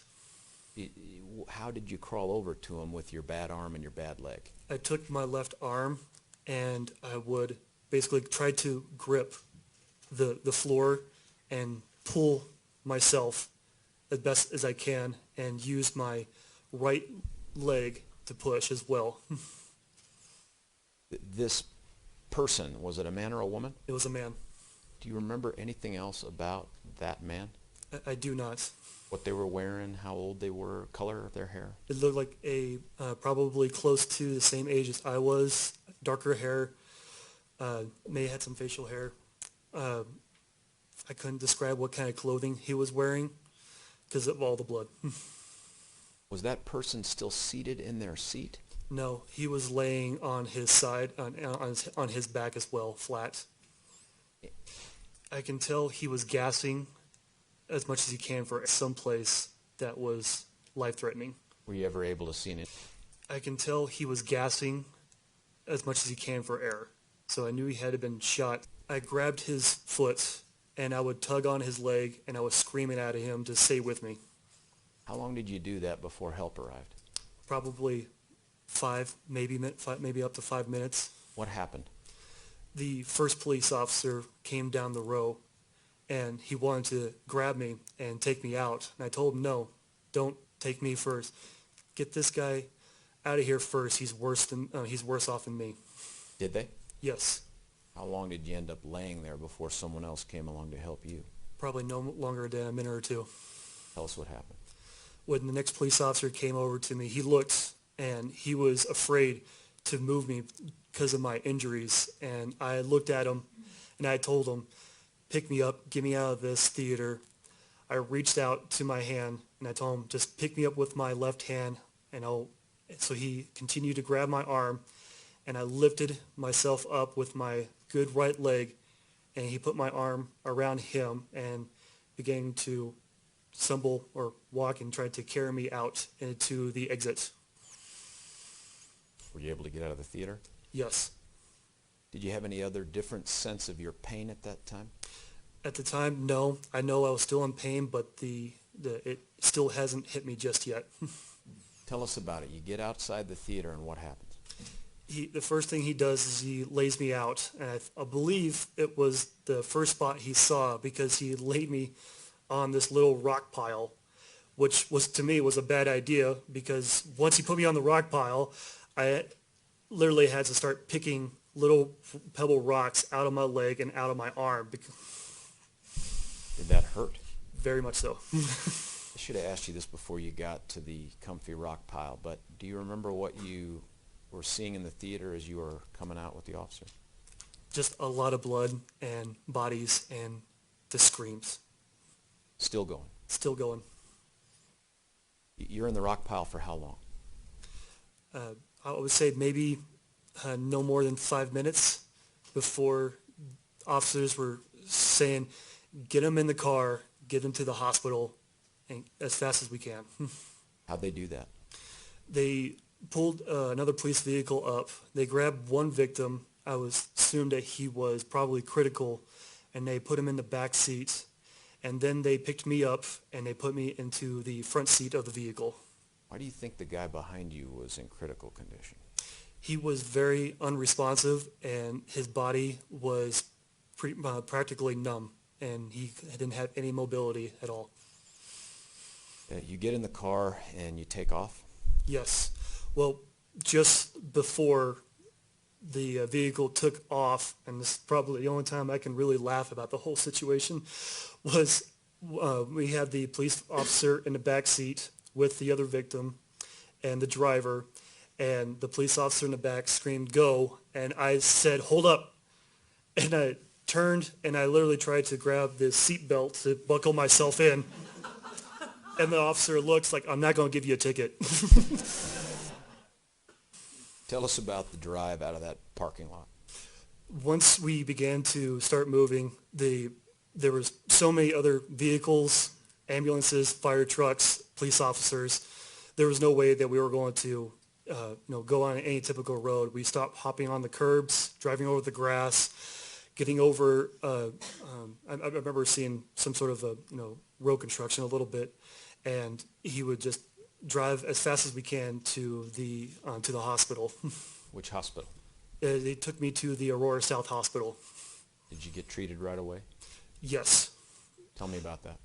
How did you crawl over to him with your bad arm and your bad leg? I took my left arm and I would basically try to grip the floor and pull myself as best as I can and use my right leg to push as well. This person, was it a man or a woman? It was a man. Do you remember anything else about that man? I do not. What they were wearing, how old they were, color of their hair? It looked like probably close to the same age as I was, darker hair, may have had some facial hair. I couldn't describe what kind of clothing he was wearing because of all the blood. Was that person still seated in their seat? No, he was laying on his side, on his back as well, flat. I can tell he was gasping as much as he can for someplace that was life-threatening. Were you ever able to see it? I can tell he was gasping as much as he can for air. So I knew he had been shot. I grabbed his foot and I would tug on his leg and I was screaming at him to stay with me. How long did you do that before help arrived? Probably maybe up to 5 minutes. What happened? The first police officer came down the row and he wanted to grab me and take me out. And I told him, no, don't take me first. Get this guy out of here first. He's worse off than me. Did they? Yes, How long did you end up laying there before someone else came along to help you? probably no longer than a minute or two. Tell us what happened. When the next police officer came over to me, he looked and he was afraid to move me because of my injuries. And I looked at him and I told him, pick me up, get me out of this theater. I reached out to my hand and I told him, just pick me up with my left hand. So he continued to grab my arm and I lifted myself up with my good right leg and he put my arm around him and began to stumble or walk and tried to carry me out into the exit. Were you able to get out of the theater? Yes. Did you have any other different sense of your pain at that time? At the time, no. I know I was still in pain, but it still hasn't hit me just yet. Tell us about it. You get outside the theater and what happens? The first thing he does is he lays me out. And I believe it was the first spot he saw because he laid me on this little rock pile, which was to me was a bad idea because once he put me on the rock pile, I literally had to start picking little pebble rocks out of my leg and out of my arm. Did that hurt? Very much so. I should have asked you this before you got to the comfy rock pile, but do you remember what you were seeing in the theater as you were coming out with the officer? Just a lot of blood and bodies and the screams. Still going. Still going. You're in the rock pile for how long? I would say maybe no more than 5 minutes before officers were saying, get him in the car, get him to the hospital and as fast as we can. How'd they do that? They pulled another police vehicle up. They grabbed one victim. I was assumed that he was probably critical, and they put him in the back seat. And then they picked me up, and they put me into the front seat of the vehicle. Why do you think the guy behind you was in critical condition? He was very unresponsive, and his body was practically numb, and he didn't have any mobility at all. You get in the car and you take off? Yes. Well, just before the vehicle took off, and this is probably the only time I can really laugh about the whole situation, was we had the police officer in the back seat with the other victim and the driver, and the police officer in the back screamed, "Go," and I said, "Hold up," and I turned and I literally tried to grab the seat belt to buckle myself in, and the officer looks like, "I'm not going to give you a ticket." Tell us about the drive out of that parking lot. Once we began to start moving, there was so many other vehicles, ambulances, fire trucks, police officers. There was no way that we were going to go on any typical road. We stopped hopping on the curbs, driving over the grass, getting over. I remember seeing some sort of road construction a little bit, and he would just drive as fast as we can to the hospital. Which hospital? They took me to the Aurora South Hospital. Did you get treated right away? Yes. Tell me about that.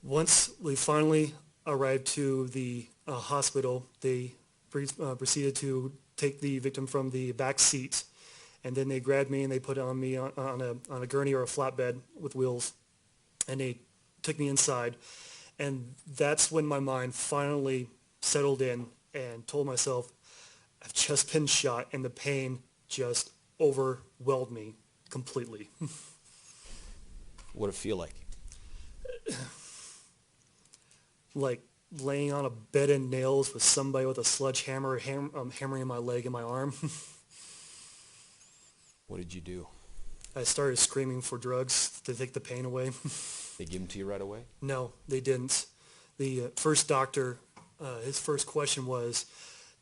Once we finally arrived to the hospital, they proceeded to take the victim from the back seat, and then they grabbed me and they put me on a gurney or a flatbed with wheels, and they took me inside. And that's when my mind finally settled in and told myself, I've just been shot, and the pain just overwhelmed me completely. What'd it feel like? Like laying on a bed of nails with somebody with a sledgehammer hammering my leg and my arm. What did you do? I started screaming for drugs to take the pain away. They give them to you right away? No, they didn't. The first doctor, his first question was,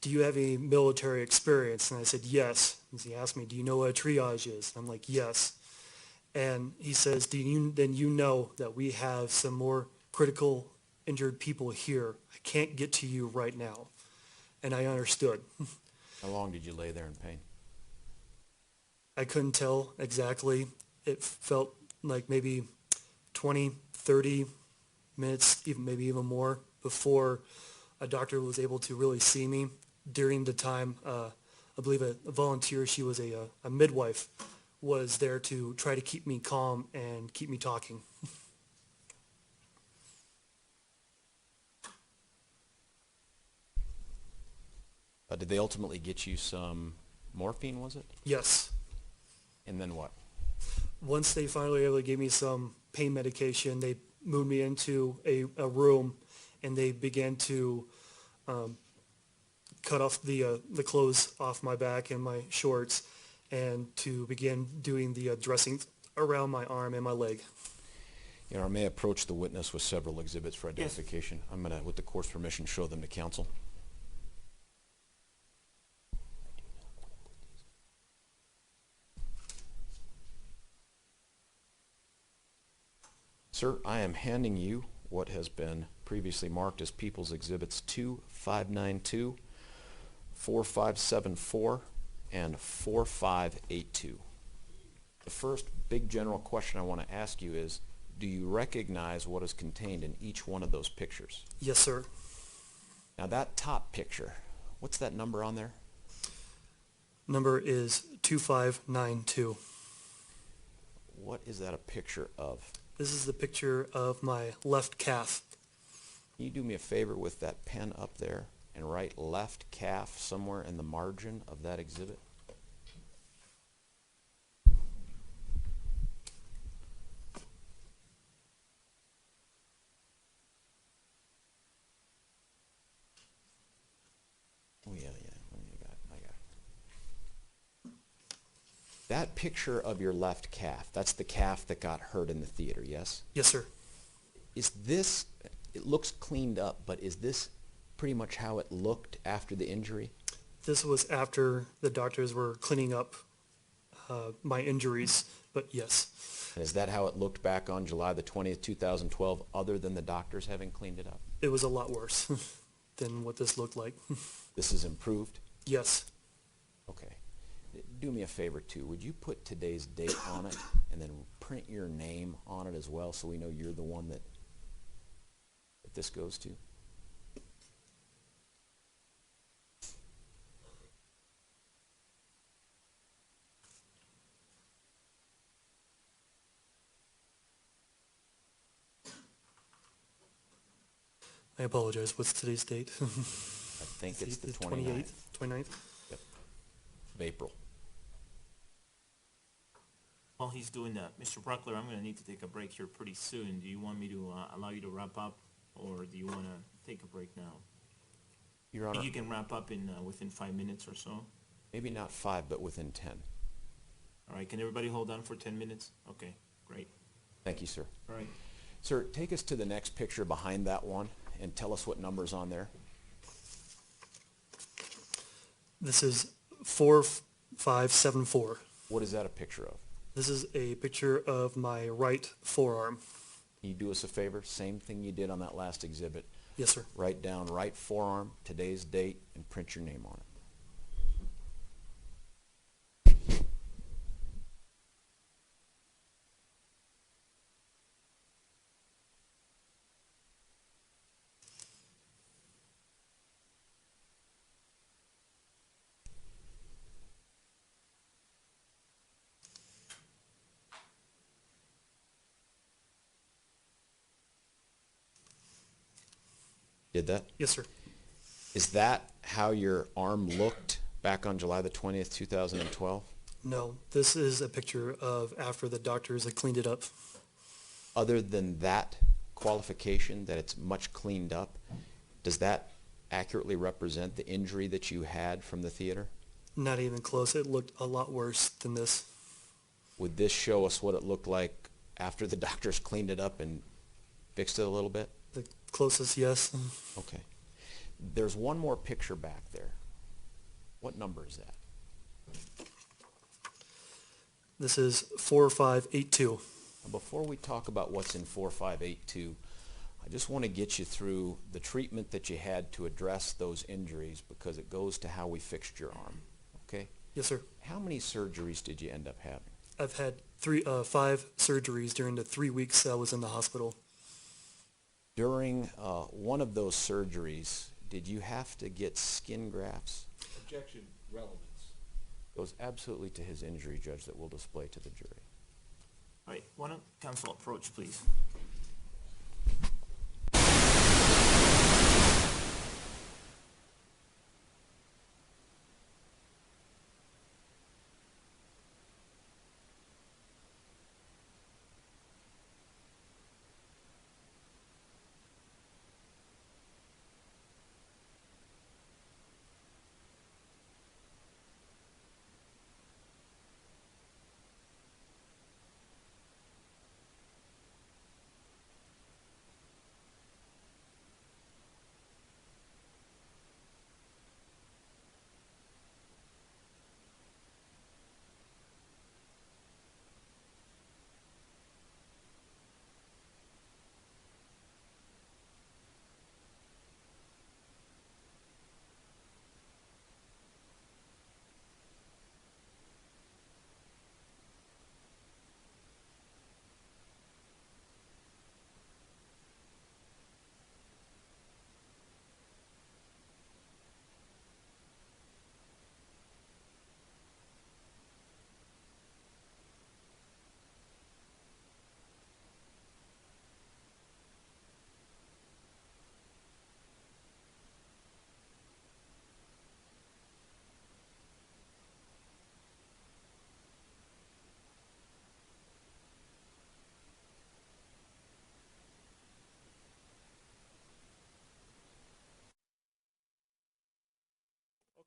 "Do you have any military experience?" And I said, "Yes." And he asked me, "Do you know what a triage is?" And I'm like, "Yes." And he says, then you know that we have some more critical injured people here. I can't get to you right now. And I understood. How long did you lay there in pain? I couldn't tell exactly. It felt like maybe 20, 30 minutes, maybe even more, before a doctor was able to really see me. During the time, I believe a volunteer, she was a midwife, was there to try to keep me calm and keep me talking. Did they ultimately get you some morphine, was it? Yes. And then what? Once they finally were able to give me some pain medication, they moved me into a room, and they began to cut off the clothes off my back and my shorts, and to begin doing the dressing around my arm and my leg. I may approach the witness with several exhibits for identification. Yes. I'm going to, with the court's permission, show them to counsel. Sir, I am handing you what has been previously marked as People's Exhibits 2592, 4574, and 4582. The first big general question I want to ask you is, do you recognize what is contained in each one of those pictures? Yes, sir. Now that top picture, what's that number on there? Number is 2592. What is that a picture of? This is the picture of my left calf. Can you do me a favor with that pen up there and write left calf somewhere in the margin of that exhibit? Oh yeah, I got it. That picture of your left calf, that's the calf that got hurt in the theater, yes? Yes, sir. Is this, it looks cleaned up, but is this pretty much how it looked after the injury? This was after the doctors were cleaning up my injuries, but yes, And is that how it looked back on July the 20th, 2012, other than the doctors having cleaned it up? it was a lot worse than what this looked like. This is improved? Yes, Okay. Do me a favor, too. Would you put today's date on it and then print your name on it as well so we know you're the one that this goes to? I apologize. What's today's date? I think it's the 29th 29th? of April. While he's doing that, Mr. Brockler, I'm going to need to take a break here pretty soon. Do you want me to allow you to wrap up, or do you want to take a break now? Your Honor, You can wrap up in within 5 minutes or so. maybe not 5, but within 10. All right, can everybody hold on for 10 minutes? Okay, great. Thank you, sir. All right. Sir, take us to the next picture behind that one and tell us what number's on there. This is 4574. What is that a picture of? This is a picture of my right forearm. Can you do us a favor? Same thing you did on that last exhibit. Yes, sir. Write down right forearm, today's date, and print your name on it. Did that? Yes, sir. Is that how your arm looked back on July the 20th, 2012? No, this is a picture of after the doctors had cleaned it up. Other than that qualification, that it's much cleaned up, does that accurately represent the injury that you had from the theater? Not even close. It looked a lot worse than this. Would this show us what it looked like after the doctors cleaned it up and fixed it a little bit? The closest, yes. Okay. There's one more picture back there. What number is that? This is 4582. Before we talk about what's in 4582, I just want to get you through the treatment that you had to address those injuries because it goes to how we fixed your arm. Okay? Yes, sir. How many surgeries did you end up having? I've had 5 surgeries during the 3 weeks I was in the hospital. During one of those surgeries, did you have to get skin grafts? Objection, relevance. Goes absolutely to his injury, Judge, that we'll display to the jury. All right, why don't counsel approach, please?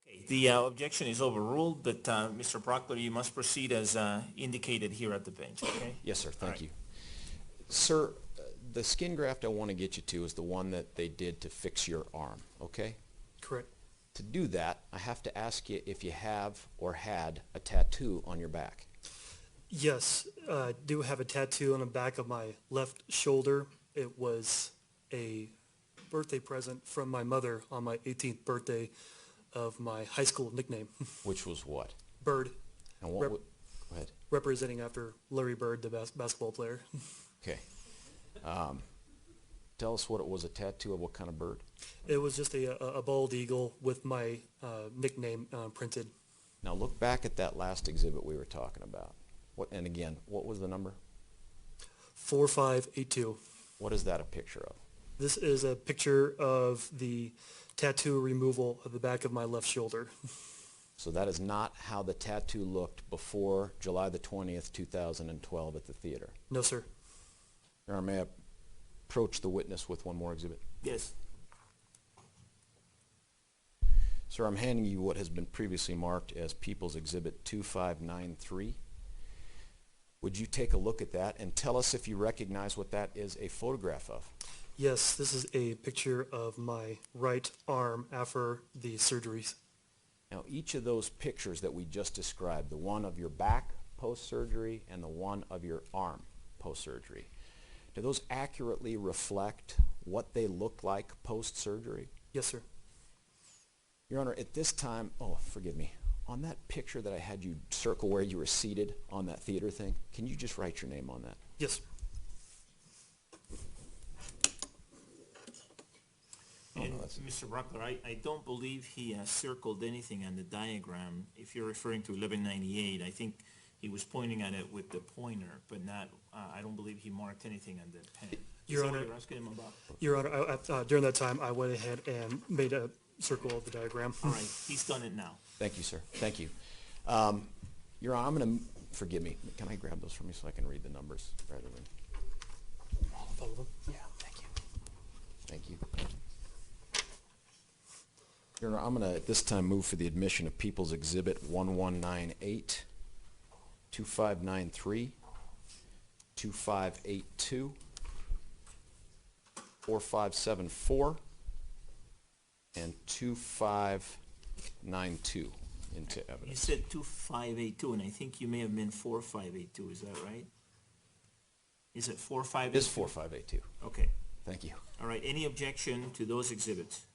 Okay, the objection is overruled, but Mr. Brockler, you must proceed as indicated here at the bench, okay? Yes, sir. Thank right. you. Sir, the skin graft I want to get you to is the one that they did to fix your arm, okay? Correct. To do that, I have to ask you if you have or had a tattoo on your back. Yes, I do have a tattoo on the back of my left shoulder. It was a birthday present from my mother on my 18th birthday of my high school nickname, Which was what? Bird, And what Rep- would, go ahead. representing after Larry Bird, the basketball player. Okay. Tell us what it was, a tattoo of what kind of bird? It was just a bald eagle with my nickname printed. Now look back at that last exhibit we were talking about. What, and again, what was the number? 4582. What is that a picture of? This is a picture of the tattoo removal of the back of my left shoulder. So that is not how the tattoo looked before July the 20th, 2012 at the theater. No, sir. Your Honor, may I approach the witness with one more exhibit? Yes. Sir, I'm handing you what has been previously marked as People's Exhibit 2593. Would you take a look at that and tell us if you recognize what that is a photograph of? Yes, this is a picture of my right arm after the surgeries. Now, each of those pictures that we just described, the one of your back post-surgery and the one of your arm post-surgery, do those accurately reflect what they looked like post-surgery? Yes, sir. Your Honor, at this time, oh, forgive me, on that picture that I had you circle where you were seated on that theater thing, can you just write your name on that? Yes, sir. And no, that's- Mr. Brockler, I don't believe he has circled anything on the diagram. If you're referring to 1198, I think he was pointing at it with the pointer, but not, I don't believe he marked anything on the pen. Your Is that Honor- what you're asking him about? Your Honor, during that time, I went ahead and made a circle of the diagram. All right, he's done it now. Thank you, sir. Thank you. Your Honor, I'm going to, forgive me, can I grab those from you so I can read the numbers rather than? All of them. Yeah, thank you. Thank you. Your Honor, I'm going to at this time move for the admission of People's Exhibit 1198, 2593, 2582, 4574, and 2592 into You evidence. said 2582, and I think you may have meant 4582, is that right? Is it 4582? It is 4582. Okay, Thank you. all right, any objection to those exhibits?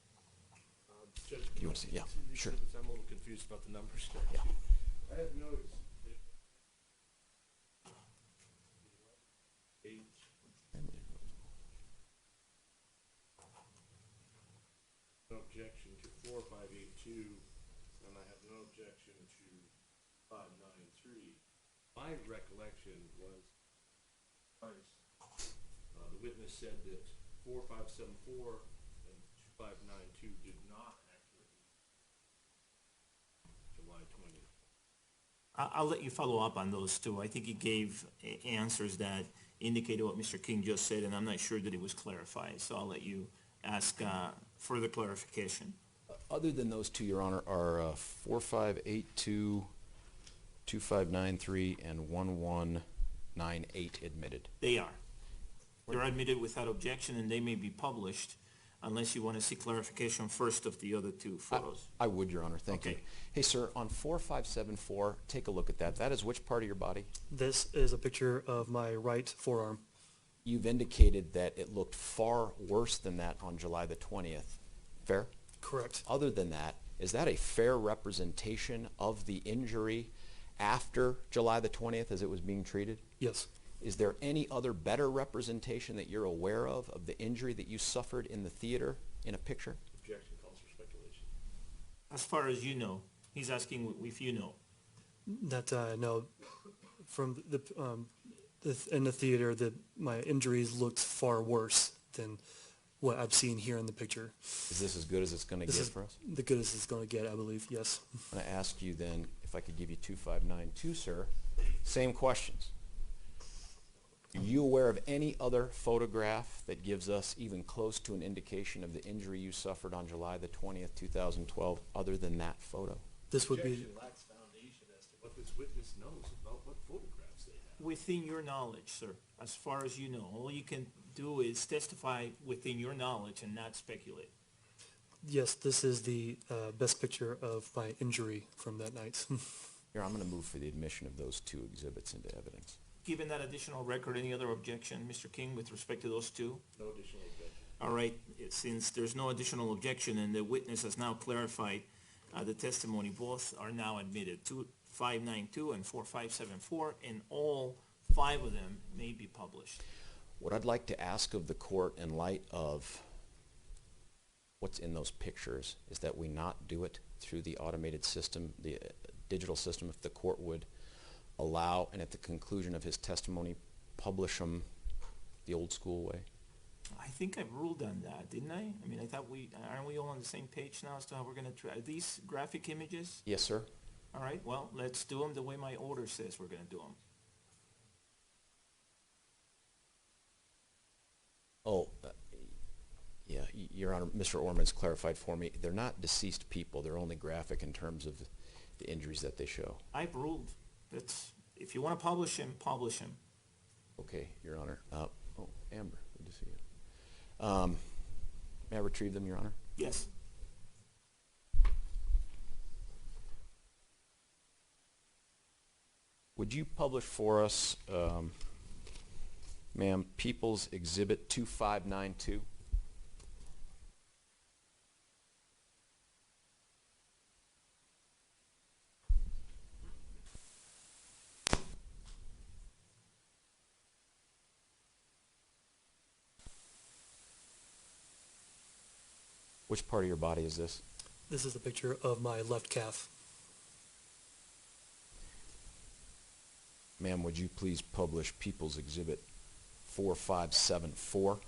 Judge, You want to see? Yeah, sure. I'm a little confused about the numbers. Yeah. I have noticed that no objection to 4582, and I have no objection to 593. My recollection was, the witness said that 4574 and 2592 did not accurately July 20th. I'll let you follow up on those two. I think he gave answers that indicated what Mr. King just said, and I'm not sure that it was clarified, so I'll let you ask further clarification. Other than those two, Your Honor, are 4582, 2593, and 1198 admitted. They are. They're admitted without objection, and they may be published unless you want to see clarification first of the other two photos. I would, Your Honor. Thank you. Okay. Hey, sir, on 4574, take a look at that. That is which part of your body? This is a picture of my right forearm. You've indicated that it looked far worse than that on July the 20th. Fair? Correct. Other than that, is that a fair representation of the injury after July the 20th as it was being treated? Yes. Is there any other better representation that you're aware of the injury that you suffered in the theater in a picture? Objection calls for speculation. As far as you know, he's asking if you know. That no, from in the theater, my injuries looked far worse than what I've seen here in the picture. Is this as good as it's going to This get is for us? the goodest it's going to get, I believe. Yes. I'm going to ask you then if I could give you 2592, sir. Same questions. Are you aware of any other photograph that gives us even close to an indication of the injury you suffered on July the 20th, 2012, other than that photo? This would be Objection lacks foundation as to what this witness knows about what photographs they have. within your knowledge, sir, as far as you know. All you can do is testify within your knowledge and not speculate. Yes, this is the best picture of my injury from that night. Here, I'm going to move for the admission of those two exhibits into evidence. Given that additional record, any other objection, Mr. King, with respect to those two? No additional objection. All right, since there's no additional objection and the witness has now clarified the testimony, both are now admitted, 2592 and 4574, and all 5 of them may be published. What I'd like to ask of the court in light of what's in those pictures is that we not do it through the automated system, the digital system, if the court would allow, and at the conclusion of his testimony, publish them the old school way. I think I ruled on that, didn't I? I mean, I thought aren't we all on the same page now as to how we're gonna try, are these graphic images? Yes, sir. All right, well, let's do them the way my order says we're gonna do them. Oh, yeah, Your Honor, Mr. Orman's clarified for me. They're not deceased people. They're only graphic in terms of the injuries that they show. I've ruled. That's, if you wanna publish him, publish him. Okay, Your Honor. Oh, Amber, good to see you. May I retrieve them, Your Honor? Yes. Would you publish for us, ma'am, People's Exhibit 2592? Which part of your body is this? This is a picture of my left calf. Ma'am, would you please publish People's Exhibit 4574?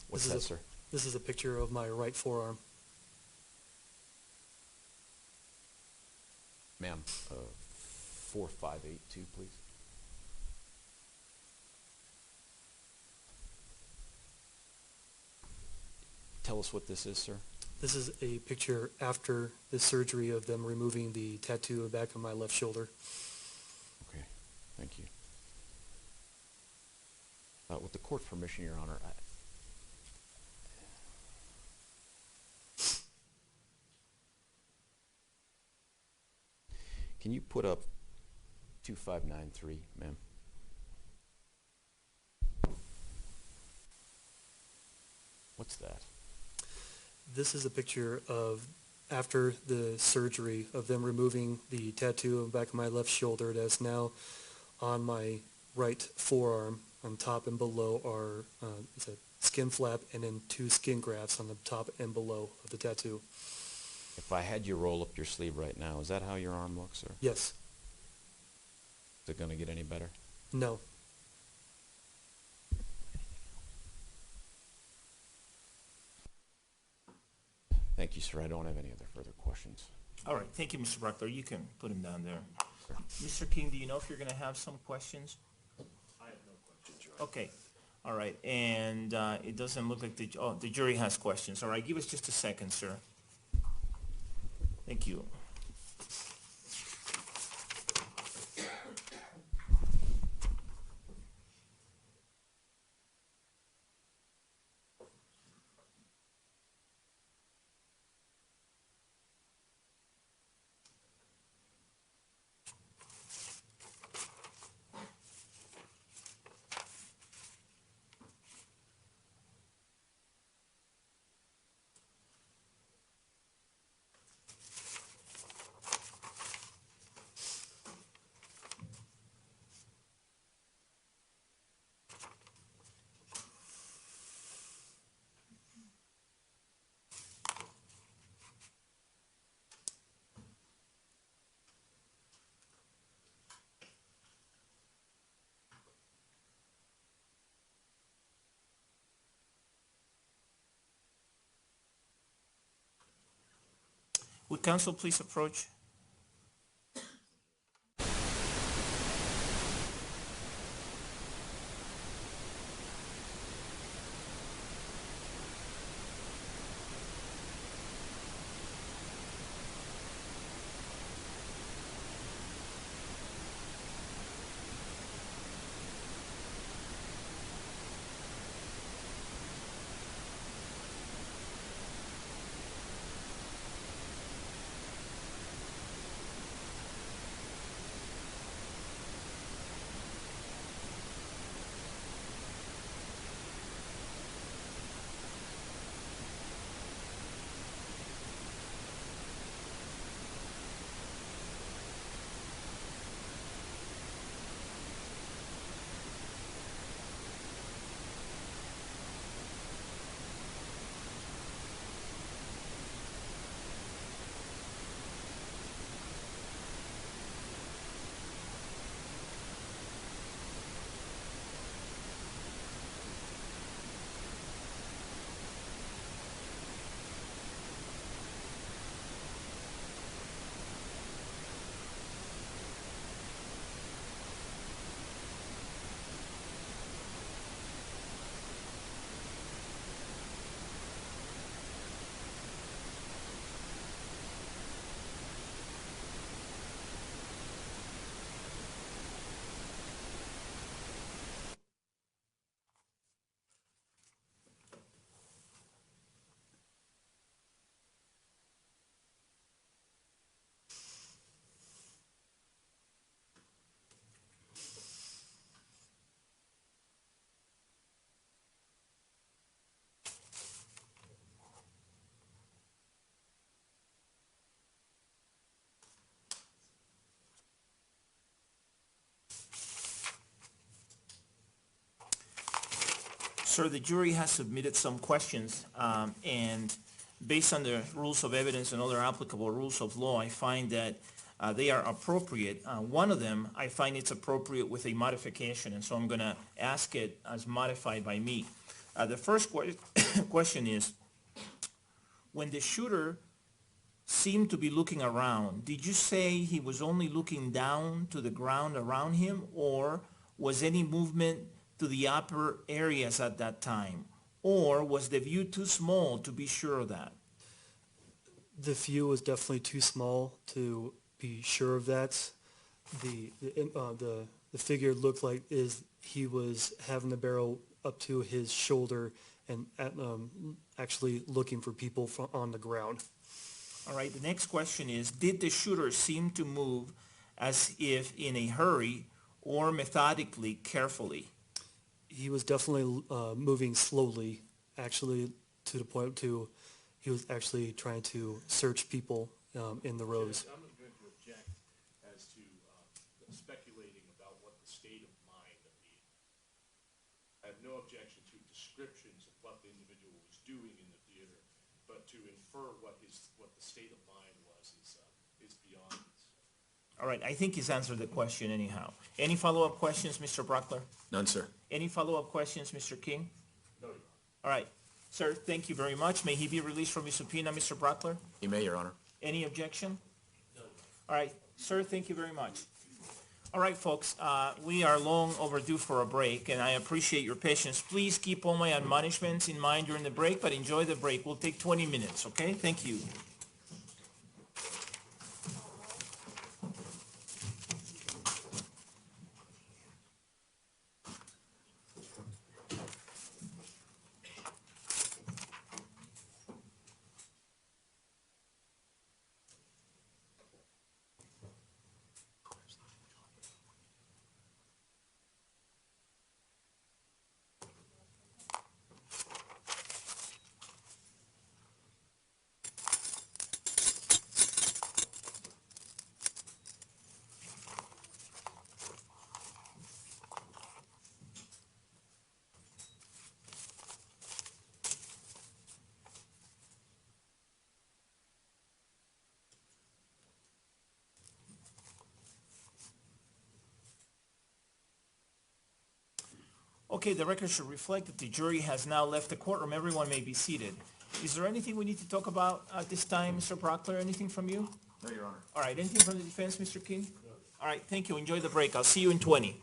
What's that, sir? This is a picture of my right forearm. Ma'am, 4582, please. Tell us what this is, sir. This is a picture after the surgery of them removing the tattoo on the back of my left shoulder. Okay, thank you. With the court's permission, Your Honor, can you put up 2593, ma'am? What's that? This is a picture of after the surgery of them removing the tattoo on the back of my left shoulder that's now on my right forearm. On top and below are it's a skin flap and then 2 skin grafts on the top and below of the tattoo. If I had you roll up your sleeve right now, is that how your arm looks, sir? Yes. Is it going to get any better? No. Thank you, sir. I don't have any other further questions. All right, thank you, Mr. Brockler. You can put him down there. Mr. King, do you know if you're gonna have some questions? I have no questions, Your Honor. Okay, all right, and it doesn't look like the jury has questions. All right, give us just a second, sir. Thank you. Would counsel please approach? Sir, the jury has submitted some questions, and based on the rules of evidence and other applicable rules of law, I find that they are appropriate. One of them, I find it's appropriate with a modification, and so I'm going to ask it as modified by me. The first question is, when the shooter seemed to be looking around, did you say he was only looking down to the ground around him, or was any movement to the upper areas at that time? Or was the view too small to be sure of that? The view was definitely too small to be sure of that. The figure looked like he was having the barrel up to his shoulder and actually looking for people on the ground. All right, the next question is, did the shooter seem to move as if in a hurry or methodically, carefully? He was definitely moving slowly, actually, to the point he was actually trying to search people in the rows. I'm going to object as to speculating about what the state of mind of the, I have no objection to descriptions of what the individual was doing in the theater, but to infer what the state of mind was is beyond this. All right, I think he's answered the question anyhow. Any follow-up questions, Mr. Brockler? None, sir. Any follow-up questions, Mr. King? No, Your All right, sir, thank you very much. May he be released from his subpoena, Mr. Brockler? You may, Your Honor. Any objection? No. All right, sir, thank you very much. All right, folks, we are long overdue for a break, and I appreciate your patience. Please keep all my admonishments in mind during the break, but enjoy the break. We'll take 20 minutes, okay? Thank you. Okay, the record should reflect that the jury has now left the courtroom. Everyone may be seated. Is there anything we need to talk about at this time, Mr. Brockler? Anything from you? No, Your Honor. All right, anything from the defense, Mr. King? No. All right, thank you. Enjoy the break. I'll see you in 20.